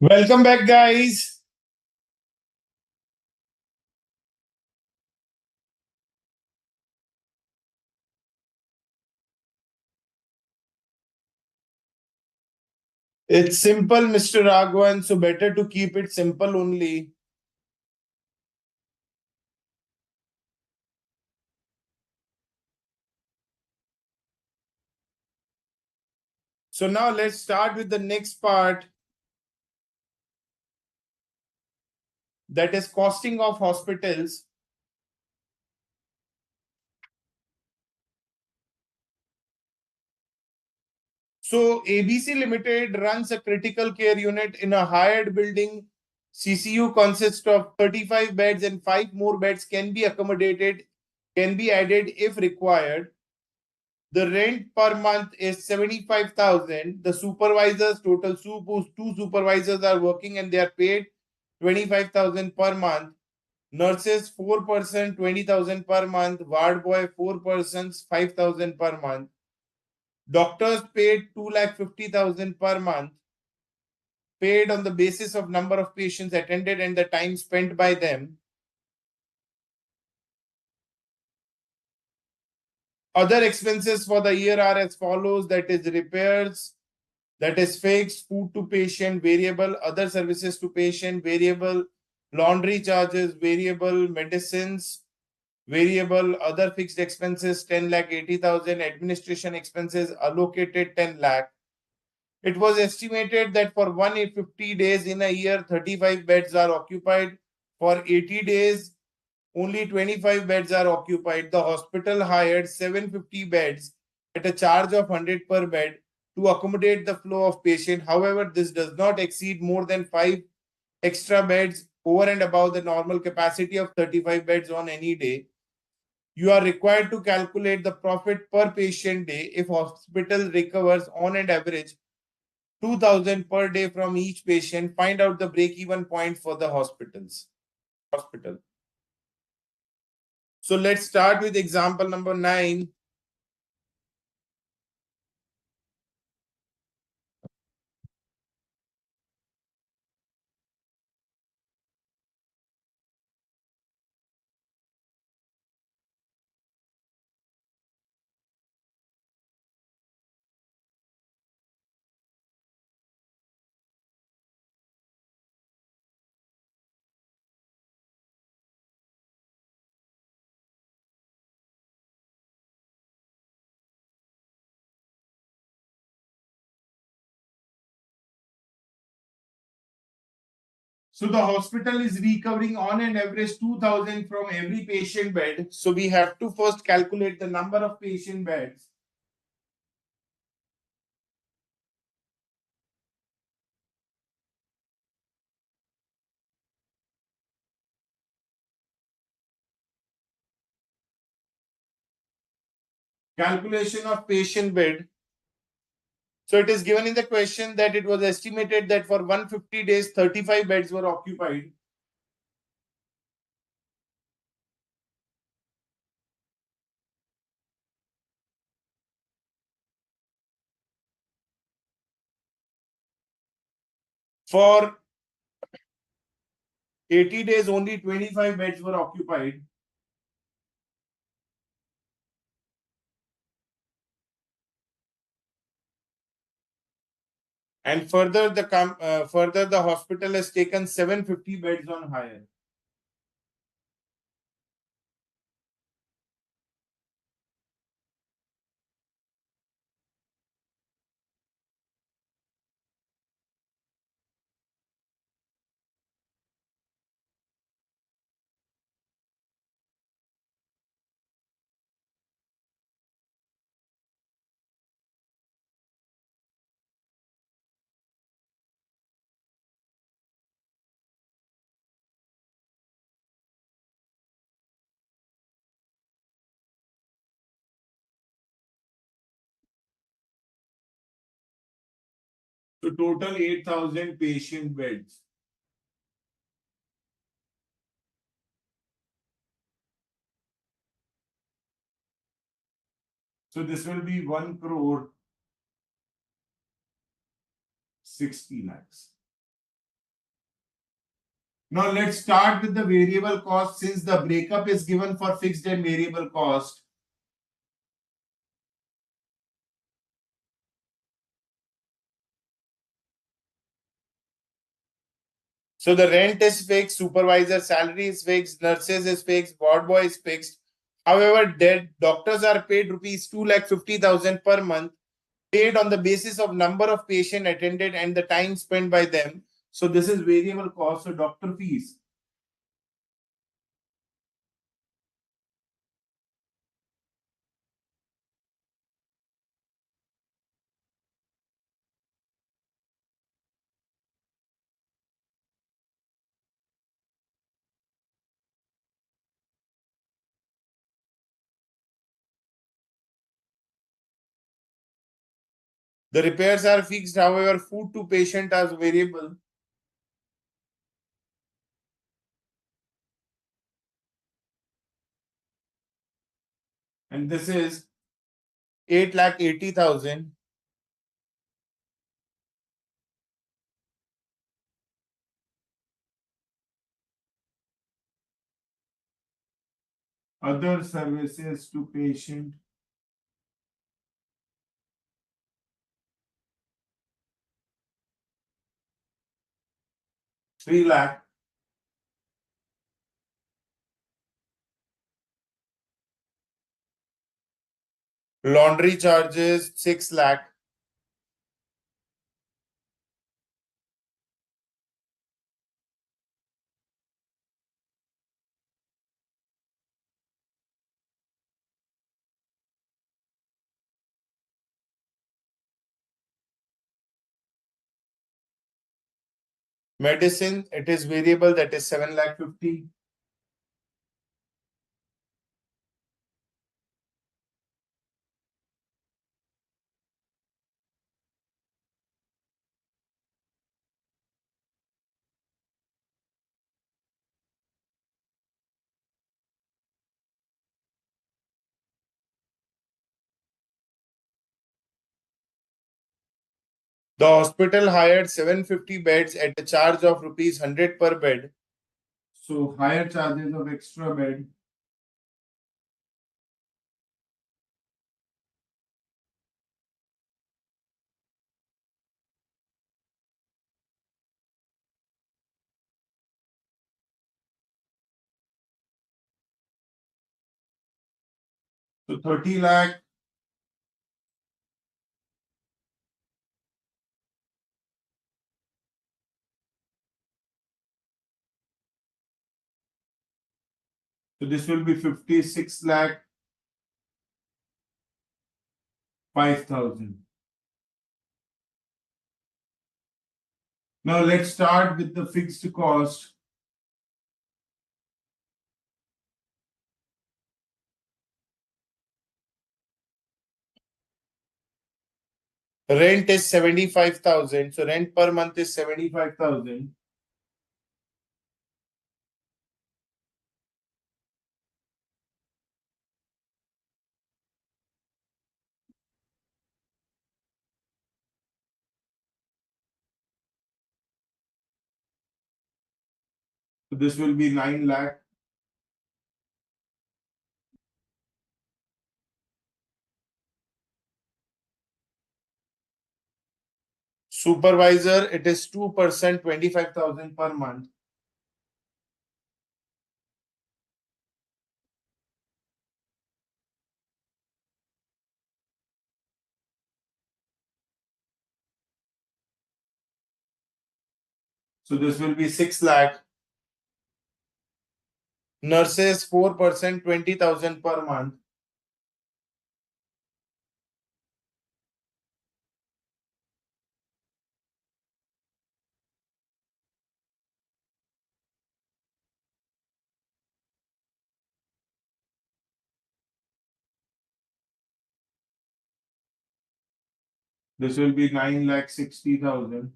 Welcome back, guys. It's simple, Mr. Raghavan, so better to keep it simple only. So now let's start with the next part, that is costing of hospitals. So ABC Limited runs a critical care unit in a hired building. CCU consists of 35 beds and 5 more beds can be added if required. The rent per month is 75,000. The supervisors, two supervisors are working and they are paid 25,000 per month. Nurses, 4%, 20,000 per month. Ward boy, 4 persons, 5,000 per month. Doctors paid 2,50,000 per month, paid on the basis of number of patients attended and the time spent by them. Other expenses for the year are as follows, that is repairs, that is fixed, food to patient, variable, other services to patient, variable, laundry charges, variable, medicines, variable, other fixed expenses, 10,80,000, administration expenses allocated 10 lakh. It was estimated that for 150 days in a year, 35 beds are occupied. For 80 days, only 25 beds are occupied. The hospital hired 750 beds at a charge of 100 per bed to accommodate the flow of patient. However, this does not exceed more than 5 extra beds over and above the normal capacity of 35 beds on any day. You are required to calculate the profit per patient day if hospital recovers on an average 2,000 per day from each patient. Find out the break-even point for the hospital. So let's start with example number 9. So the hospital is recovering on an average 2,000 from every patient bed. So we have to first calculate the number of patient beds. Calculation of patient bed. So it is given in the question that it was estimated that for 150 days, 35 beds were occupied. For 80 days, only 25 beds were occupied. And further the hospital has taken 750 beds on hire. So total 8,000 patient beds. So this will be 1 crore 60 lakhs. Now let's start with the variable cost since the breakup is given for fixed and variable cost. So the rent is fixed, supervisor salary is fixed, nurses is fixed, ward boy is fixed. However, dead doctors are paid rupees 2,50,000 per month, paid on the basis of number of patient attended and the time spent by them. So this is variable cost, so doctor fees. The repairs are fixed, however, food to patient are variable. And this is 8,80,000. Other services to patient. Three lakh. Laundry charges 6 lakh. Medicine, it is variable, that is 7 lakh 50. The hospital hired 750 beds at a charge of rupees 100 per bed. So higher charges of extra bed. So 30 lakh. So this will be 56 lakh 5,000. Now let's start with the fixed cost. Rent is 75,000. So rent per month is 75,000. So this will be 9 lakh. Supervisor, it is 2%, 25,000 per month. So this will be 6 lakh. Nurses, 4%, 20,000 per month. This will be 9 lakh 60,000.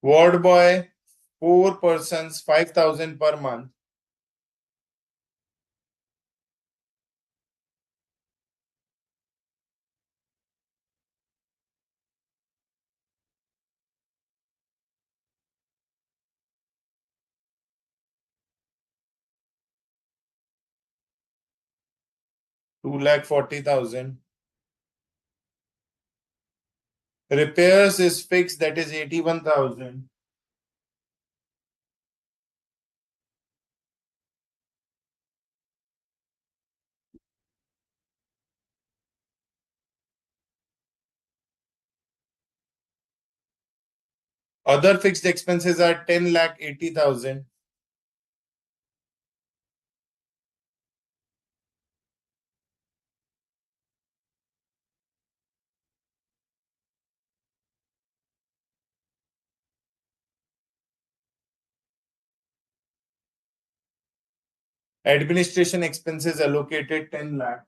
Ward boy, 4 persons, 5,000 per month. 2,40,000. Repairs is fixed, that is 81,000. Other fixed expenses are 10,80,000. Administration expenses allocated 10 lakh.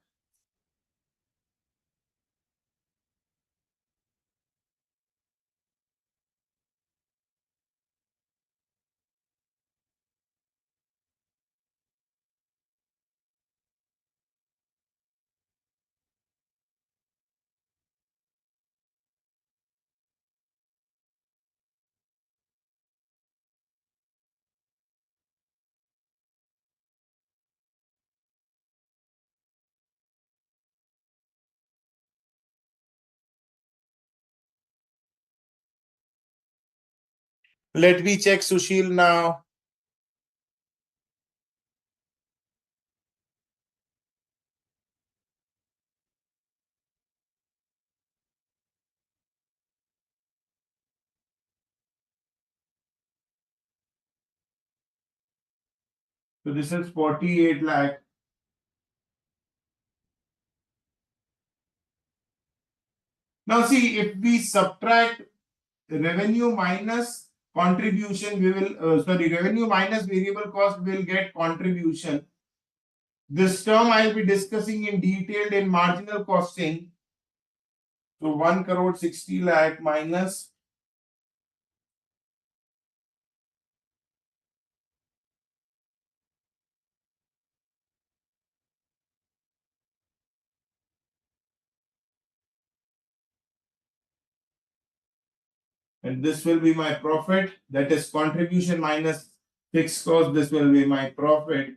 Let me check Sushil now. So this is 48 lakh. Now see, if we subtract revenue minus contribution, we will, revenue minus variable cost, we will get contribution. This term I will be discussing in detail in marginal costing. So 1 crore 60 lakh minus and this will be my profit. That is contribution minus fixed cost. This will be my profit.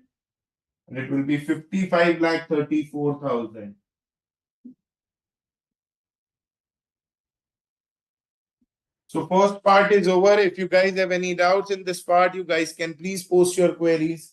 And it will be 55 lakh 34,000. So first part is over. If you guys have any doubts in this part, you guys can please post your queries.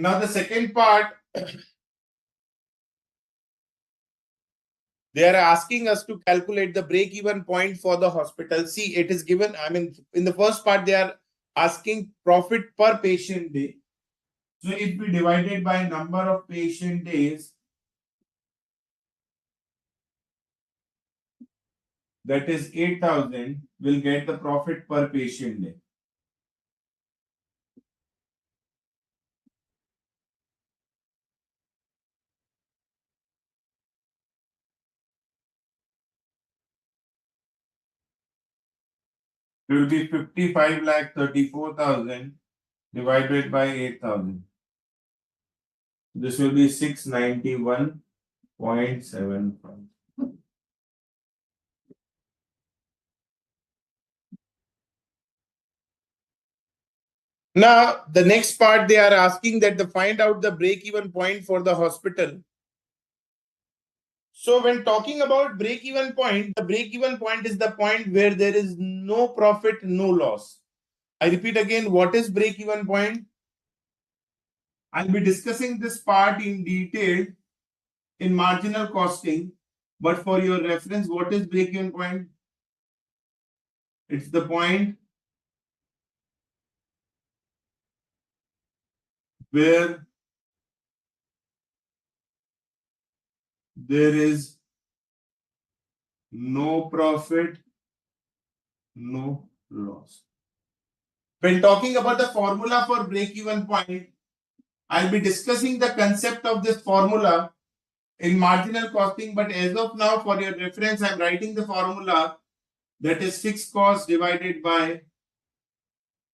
Now the second part, they are asking us to calculate the break-even point for the hospital. See, it is given, I mean, in the first part, they are asking profit per patient day. So if we divide it by number of patient days, that is 8,000, will get the profit per patient day. It will be 55 lakh 34,000 divided by 8,000. This will be 691.75. Now, the next part they are asking that to find out the break-even point for the hospital. So when talking about break-even point, the break-even point is the point where there is no profit, no loss. I repeat again, what is break-even point? I'll be discussing this part in detail in marginal costing, but for your reference, what is break-even point? It's the point where there is no profit, no loss. When talking about the formula for break-even point, I'll be discussing the concept of this formula in marginal costing, but as of now, for your reference, I'm writing the formula that is fixed cost divided by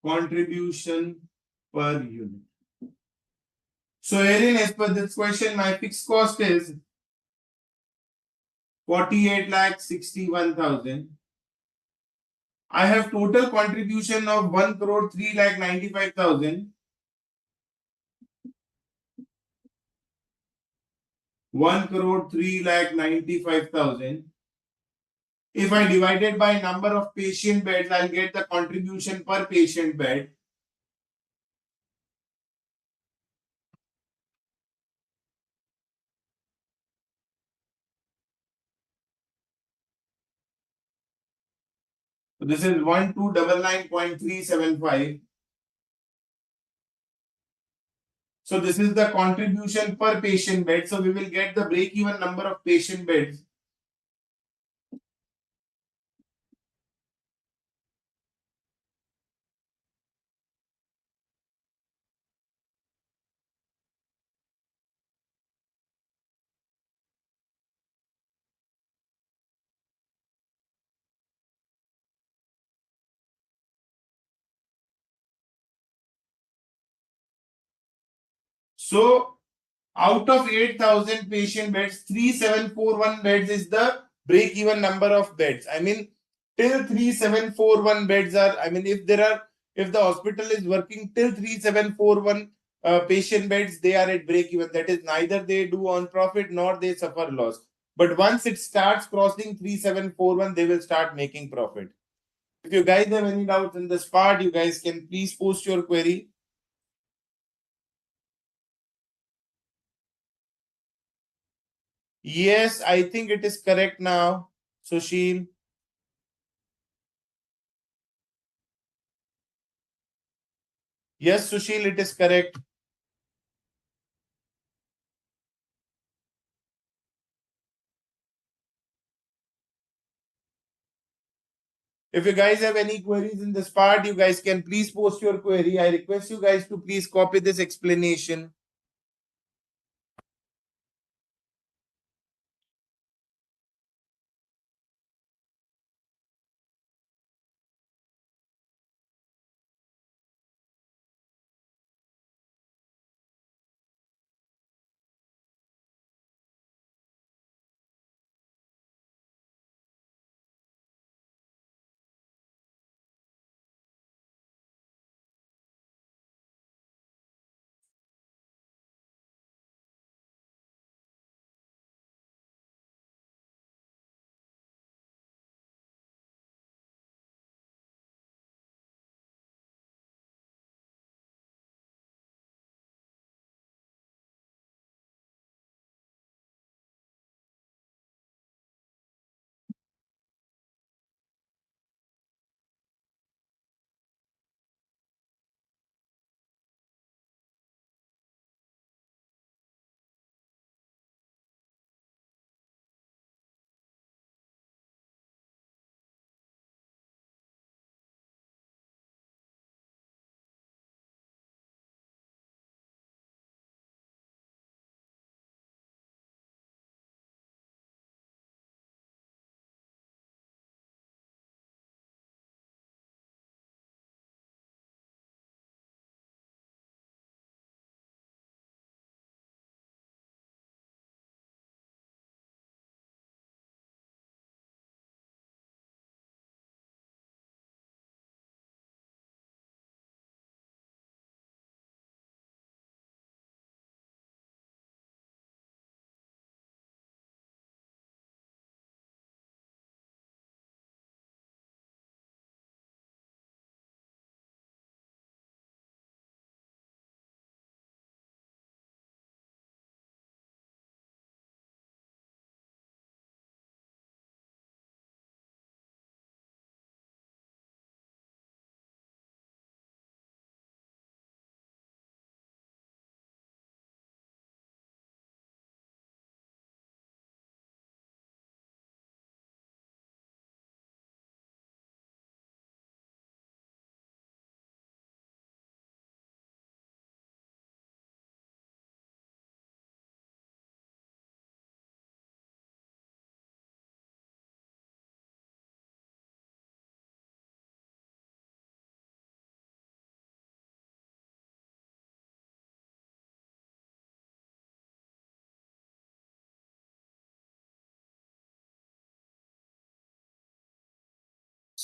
contribution per unit. So herein, as per this question, my fixed cost is 48,61,000. I have total contribution of 1 crore 3,95,000. 1 crore 3,95,000. If I divide it by number of patient beds, I'll get the contribution per patient bed. So this is 1299.375. So this is the contribution per patient bed. So we will get the break-even number of patient beds. So out of 8,000 patient beds, 3,741 beds is the break-even number of beds. I mean, till 3,741 beds are, I mean, if the hospital is working till 3,741 patient beds, they are at break-even. That is, neither they do on profit nor they suffer loss. But once it starts crossing 3,741, they will start making profit. If you guys have any doubts in this part, you guys can please post your query. Yes, I think it is correct now, Sushil. Yes, Sushil, it is correct. If you guys have any queries in this part, you guys can please post your query. I request you guys to please copy this explanation.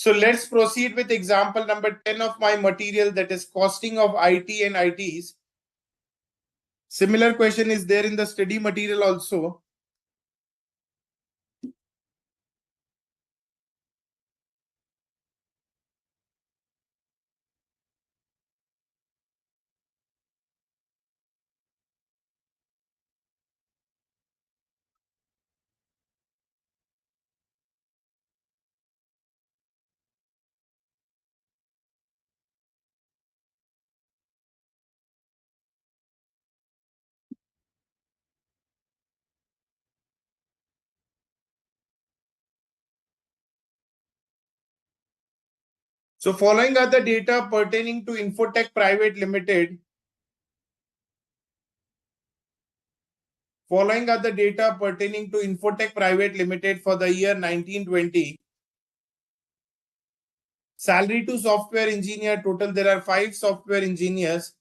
So let's proceed with example number 10 of my material, that is costing of IT and ITs. Similar question is there in the study material also. So following are the data pertaining to Infotech Private Limited. Following are the data pertaining to Infotech Private Limited for the year 1920. Salary to software engineer total, there are 5 software engineers,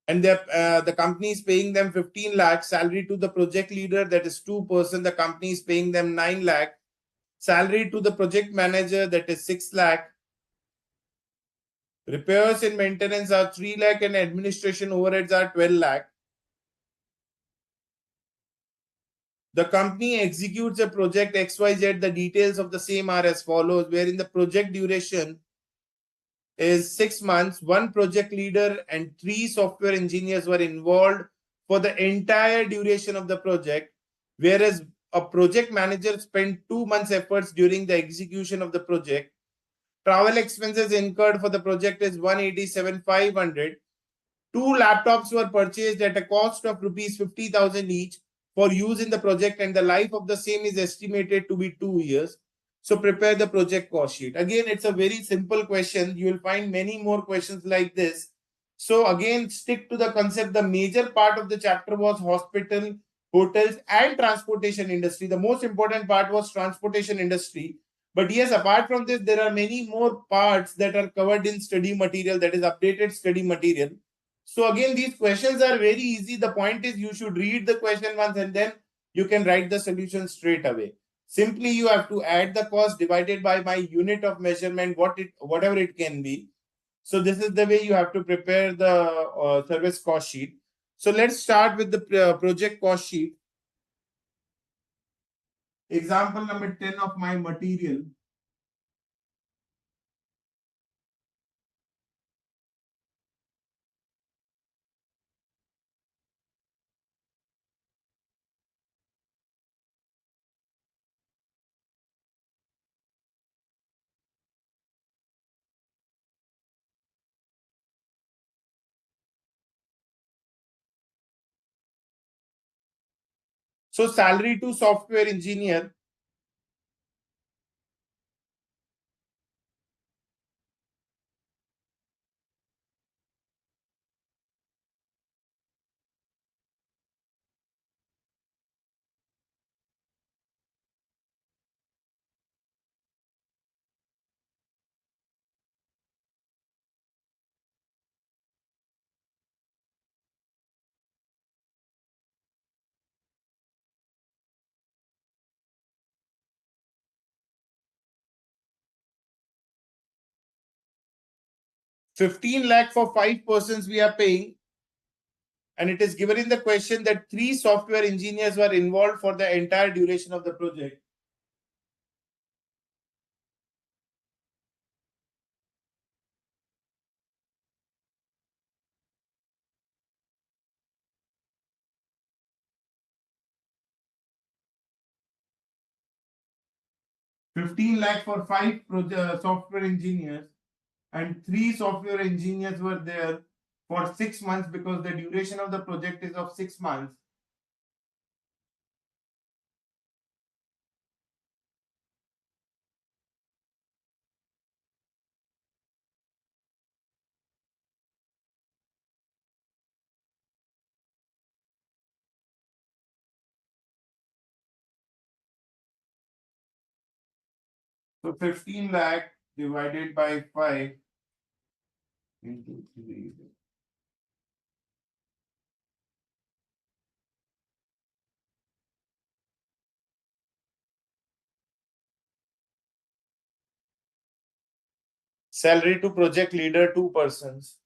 and the company is paying them 15 lakh. Salary to the project leader, that is 2%, the company is paying them 9 lakh. Salary to the project manager, that is 6 lakh. Repairs and maintenance are 3 lakh and administration overheads are 12 lakh. The company executes a project XYZ. The details of the same are as follows, wherein the project duration is 6 months. One project leader and 3 software engineers were involved for the entire duration of the project, whereas a project manager spent 2 months efforts during the execution of the project. Travel expenses incurred for the project is 187,500. 2 laptops were purchased at a cost of rupees 50,000 each for use in the project, and the life of the same is estimated to be 2 years. So prepare the project cost sheet. Again, it's a very simple question. You will find many more questions like this. So again, stick to the concept. The major part of the chapter was hospital, hotels, and transportation industry. The most important part was transportation industry. But yes, apart from this, there are many more parts that are covered in study material, that is updated study material. So again, these questions are very easy. The point is you should read the question once and then you can write the solution straight away. Simply you have to add the cost divided by my unit of measurement, whatever it can be. So this is the way you have to prepare the service cost sheet. So let's start with the project cost sheet. Example number 10 of my material. So salary to software engineer, 15 lakh for 5 persons we are paying. And it is given in the question that 3 software engineers were involved for the entire duration of the project. Fifteen lakh for 5 software engineers, and 3 software engineers were there for 6 months because the duration of the project is of 6 months. So 15 lakh divided by 5 into 3. Salary to project leader, 2 persons.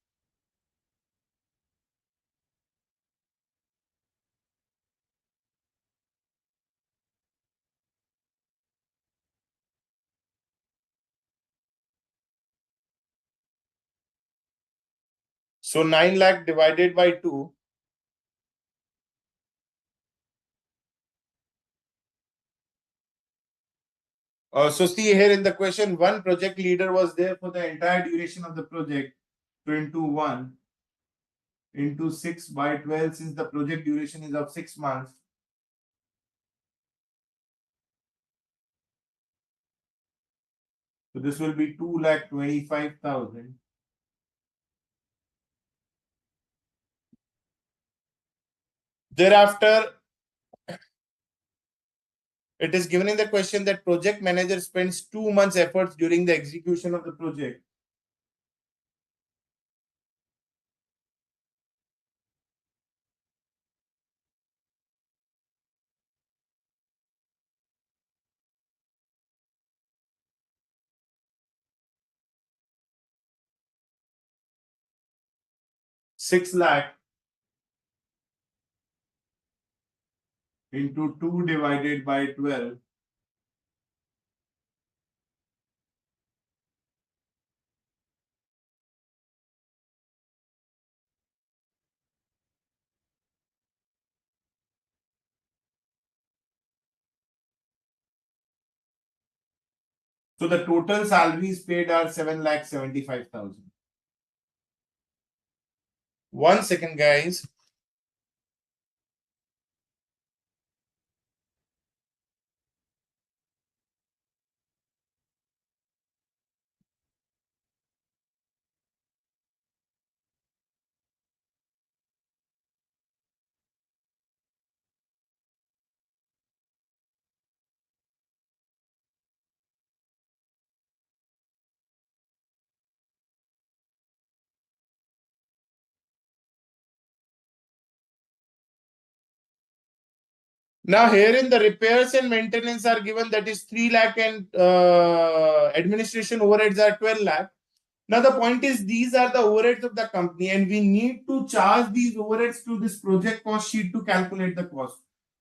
So 9 lakh divided by 2. So see here in the question, one project leader was there for the entire duration of the project. So into 1 into 6 by 12, since the project duration is of 6 months. So this will be 2,25,000. Thereafter, it is given in the question that project manager spends 2 months efforts during the execution of the project. Six lakh into 2 divided by 12. So the total salaries paid are 7,75,000. 1 second, guys. Now here in the repairs and maintenance are given, that is 3 lakh, and administration overheads are 12 lakh. Now the point is, these are the overheads of the company and we need to charge these overheads to this project cost sheet to calculate the cost.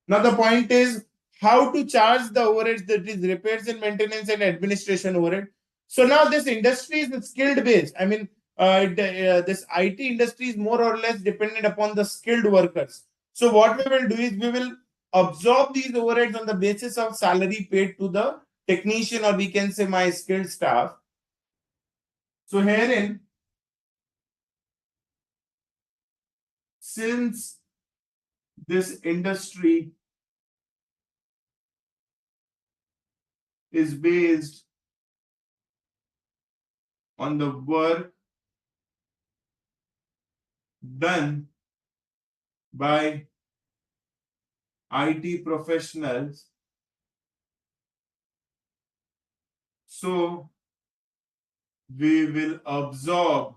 Now the point is how to charge the overheads, that is repairs and maintenance and administration overhead. So now this industry is skilled based. I mean, this IT industry is more or less dependent upon the skilled workers. So what we will do is we will absorb these overheads on the basis of salary paid to the technician, or we can say my skilled staff. So herein, since this industry is based on the work done by IT professionals, so we will absorb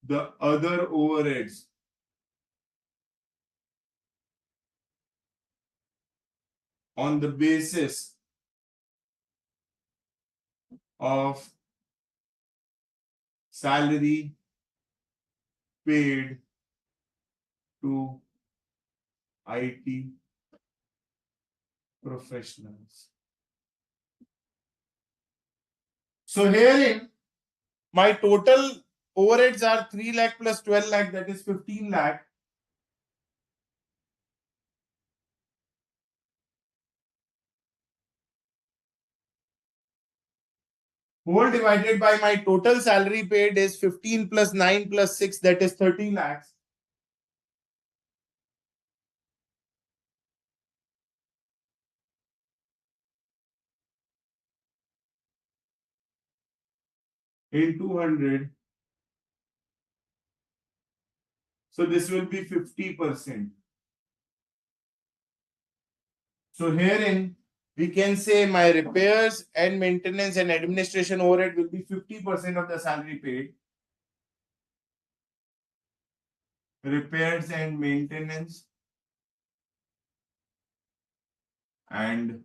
the other overheads on the basis of salary paid to IT professionals. So herein, my total overheads are 3 lakh plus 12 lakh, that is 15 lakh. Whole divided by my total salary paid is 15 plus 9 plus 6, that is 30 lakhs. In 200. So this will be 50%. So herein, we can say my repairs and maintenance and administration overhead will be 50% of the salary paid. Repairs and maintenance and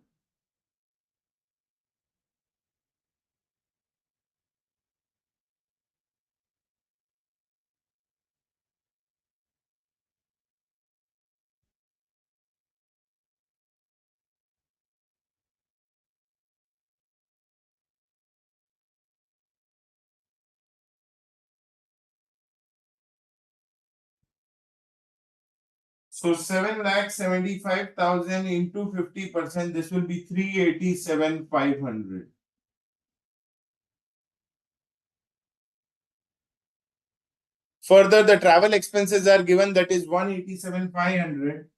So 7,75,000 into 50%, this will be 387,500. Further, the travel expenses are given, that is 187,500.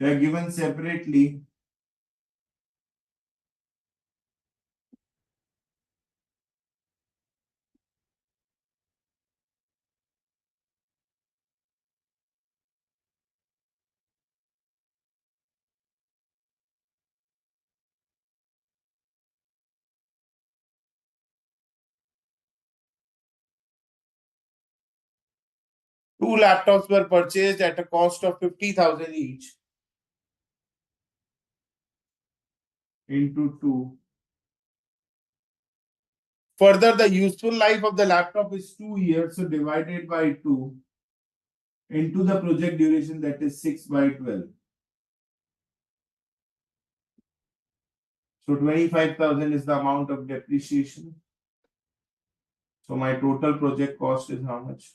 They are given separately. Two laptops were purchased at a cost of 50,000 each into two. Further, the useful life of the laptop is 2 years, so divided by 2 into the project duration, that is 6 by 12. So 25,000 is the amount of depreciation. So my total project cost is how much?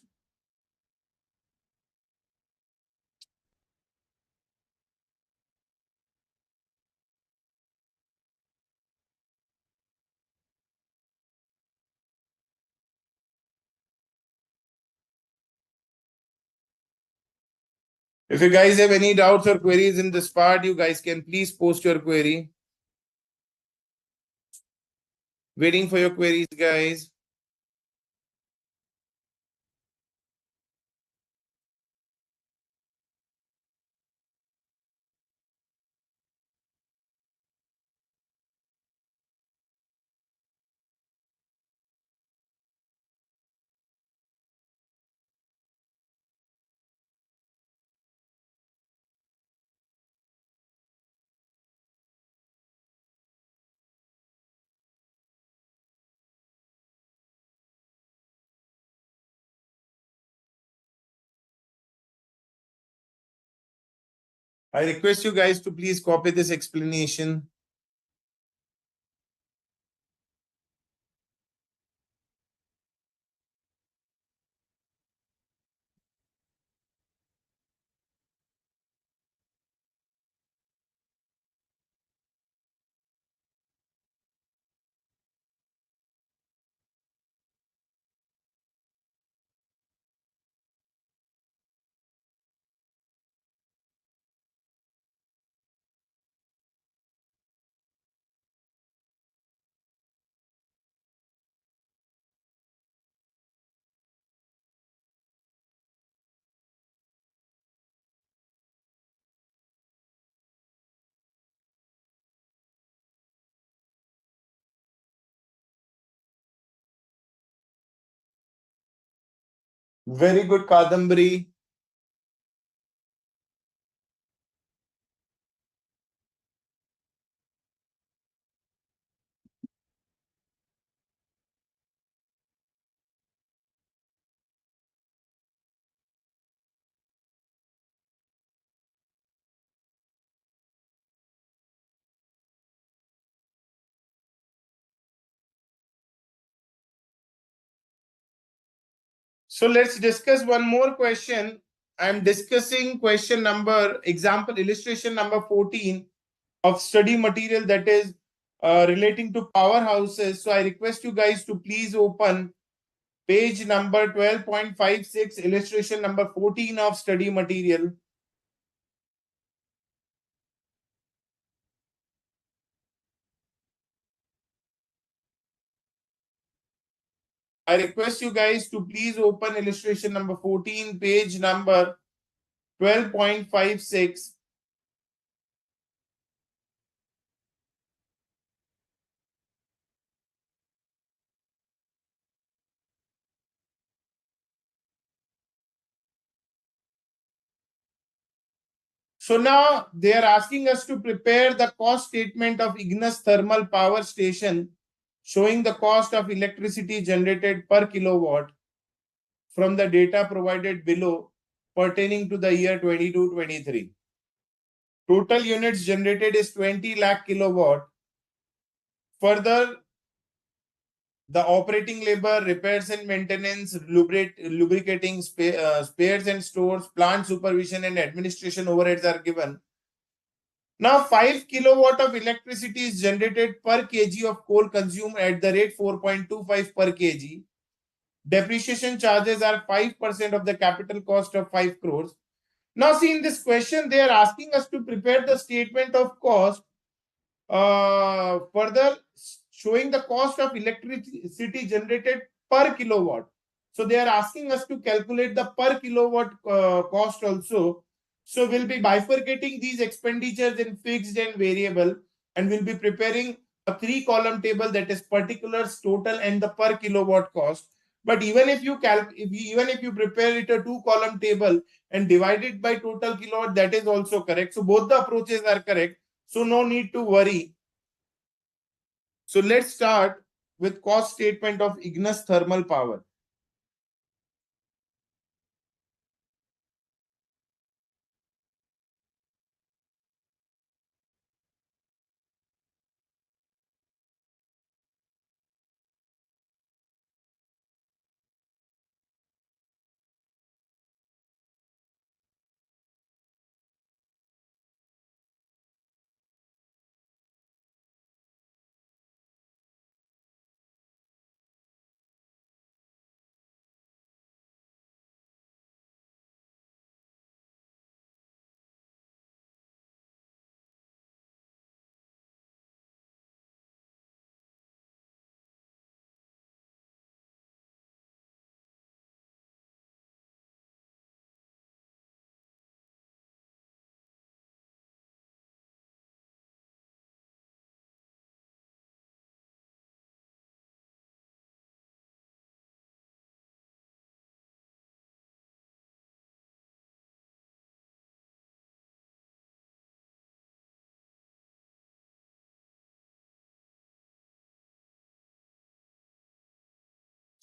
If you guys have any doubts or queries in this part, you guys can please post your query. Waiting for your queries, guys. I request you guys to please copy this explanation. Very good, Kadambari. So let's discuss one more question. I'm discussing question number, example, illustration number 14 of study material, that is relating to powerhouses. So I request you guys to please open page number 12.56, illustration number 14 of study material. I request you guys to please open illustration number 14, page number 12.56. So now they are asking us to prepare the cost statement of Ignis thermal power station showing the cost of electricity generated per kilowatt from the data provided below pertaining to the year 22-23. Total units generated is 20 lakh kilowatt. Further, The operating labor, repairs and maintenance, lubricating, spares and stores, plant supervision and administration overheads are given. Now, 5 kilowatt of electricity is generated per kg of coal consumed at the rate 4.25 per kg. Depreciation charges are 5% of the capital cost of 5 crores. Now, see, in this question, they are asking us to prepare the statement of cost, further showing the cost of electricity generated per kilowatt. So they are asking us to calculate the per kilowatt cost also. So we'll be bifurcating these expenditures in fixed and variable, and we'll be preparing a 3-column table, that is particulars, total, and the per kilowatt cost. But even if you prepare it a 2-column table and divide it by total kilowatt, that is also correct. So both the approaches are correct. So no need to worry. So let's start with cost statement of Ignis thermal power.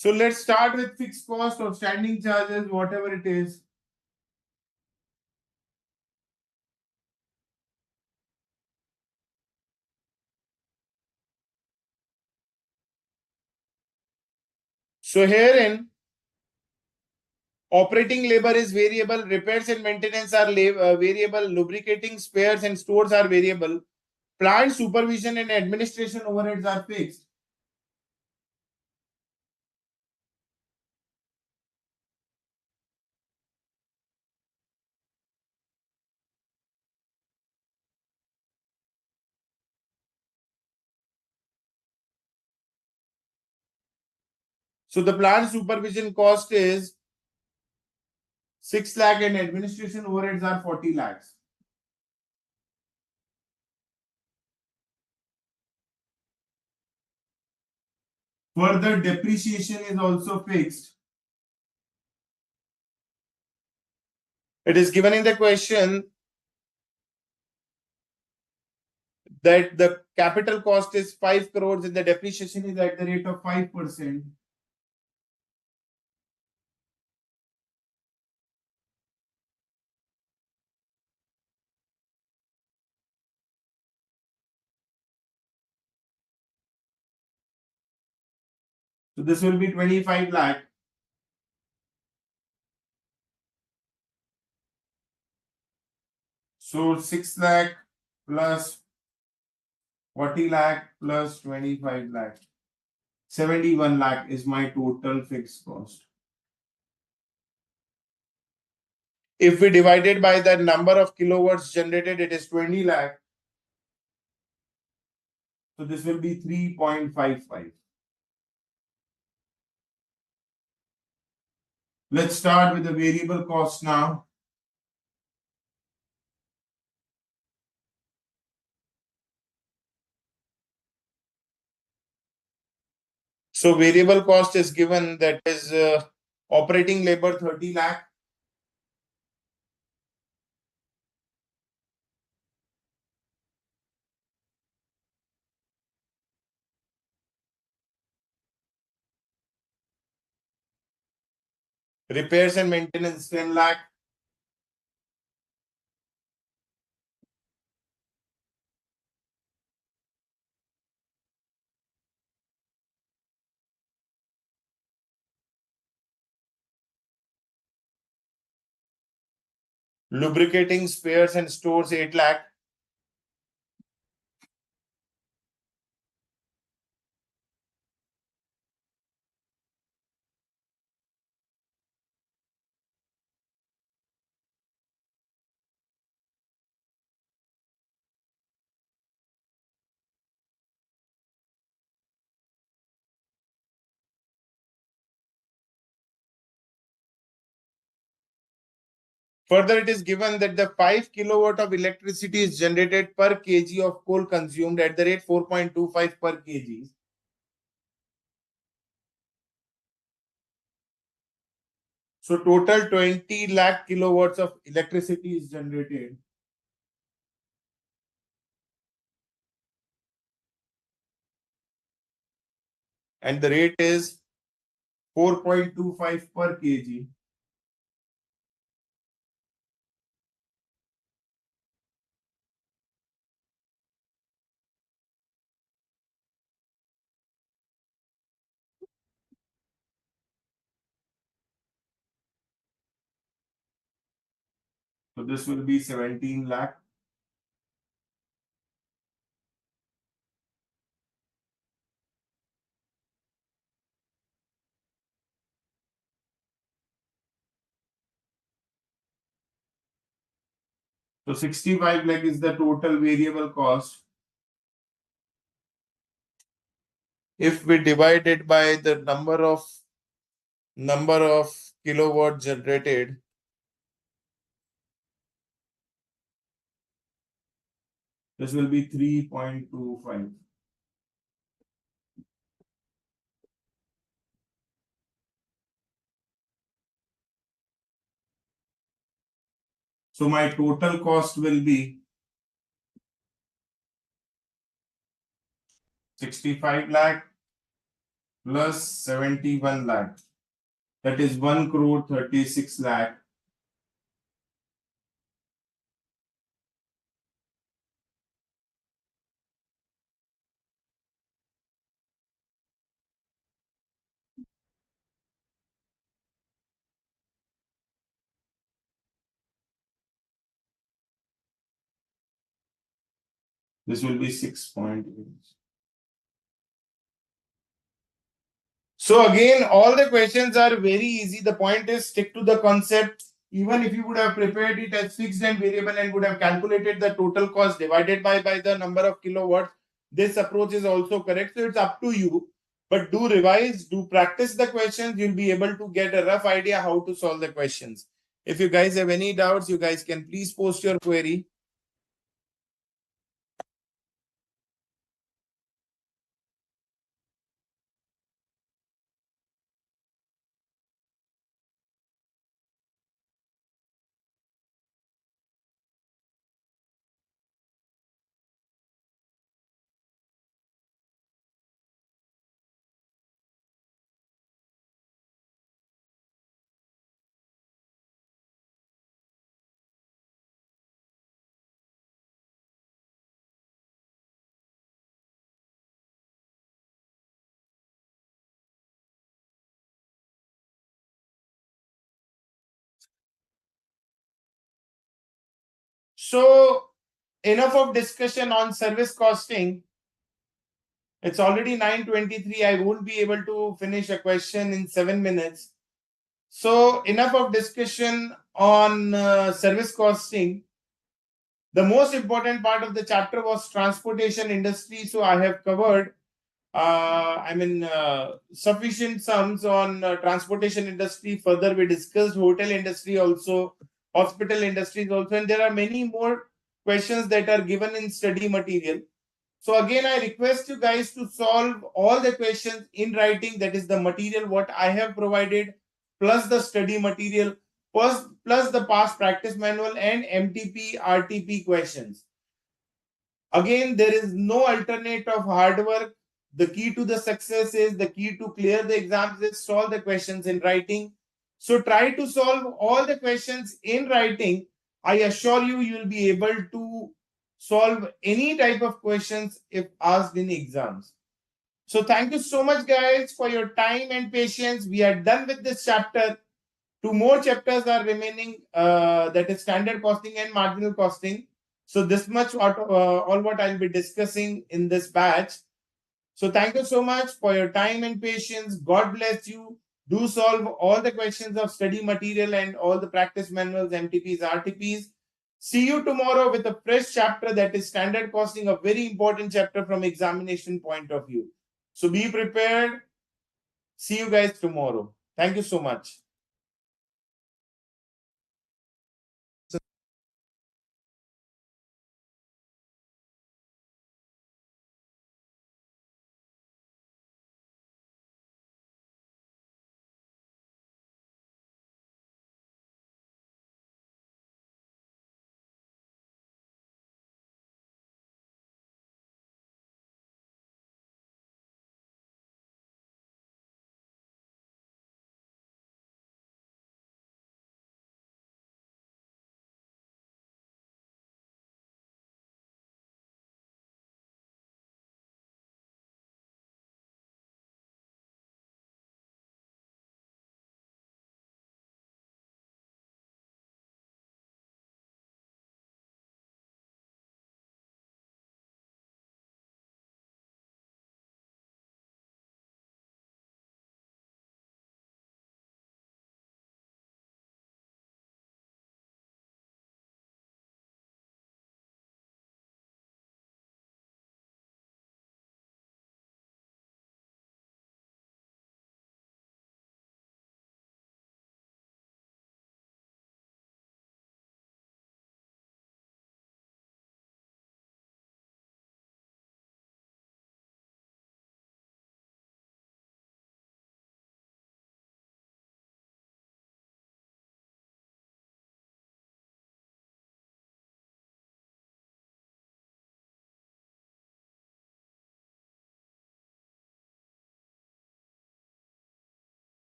So let's start with fixed cost or standing charges, whatever it is. So herein, operating labor is variable, repairs and maintenance are variable, lubricating, spares and stores are variable, plant supervision and administration overheads are fixed. So the plant supervision cost is 6 lakh and administration overheads are 40 lakhs. Further, depreciation is also fixed. It is given in the question that the capital cost is 5 crores and the depreciation is at the rate of 5%. So this will be 25 lakh. So 6 lakh plus 40 lakh plus 25 lakh. 71 lakh is my total fixed cost. If we divide it by the number of kilowatts generated, it is 20 lakh. So this will be 3.55. Let's start with the variable cost now. So variable cost is given, that is operating labor 30 lakh. Repairs and maintenance 10 lakh. Lubricating spares and stores 8 lakh. Further, it is given that the 5 kilowatt of electricity is generated per kg of coal consumed at the rate 4.25 per kg. So total 20 lakh kilowatts of electricity is generated. And the rate is 4.25 per kg. So this will be 17 lakh. So 65 lakh is the total variable cost. If we divide it by the number of kilowatt generated, this will be 3.25. So my total cost will be 65 lakh plus 71 lakh. That is 1 crore 36 lakh. This will be 6.8. So again, all the questions are very easy. The point is stick to the concept. Even if you would have prepared it as fixed and variable and would have calculated the total cost divided by the number of kilowatts, this approach is also correct. So it's up to you. But do revise, do practice the questions. You'll be able to get a rough idea how to solve the questions. If you guys have any doubts, you guys can please post your query. So enough of discussion on service costing. It's already 9:23. I won't be able to finish a question in 7 minutes. So enough of discussion on service costing. The most important part of the chapter was transportation industry. So I have covered, sufficient sums on transportation industry. Further, we discussed hotel industry also, hospital industries also, and there are many more questions that are given in study material. So again, I request you guys to solve all the questions in writing. That is the material what I have provided, plus the study material, plus the past practice manual and MTP, RTP questions. Again, there is no alternate of hard work. The key to the success is the key to clear the exams is solve the questions in writing. So try to solve all the questions in writing. I assure you, you will be able to solve any type of questions if asked in exams. So thank you so much, guys, for your time and patience. We are done with this chapter. Two more chapters are remaining, that is standard costing and marginal costing. So this much all what I'll be discussing in this batch. So thank you so much for your time and patience. God bless you. Do solve all the questions of study material and all the practice manuals, MTPs, RTPs. See you tomorrow with a fresh chapter, that is standard costing, a very important chapter from examination point of view. So be prepared. See you guys tomorrow. Thank you so much.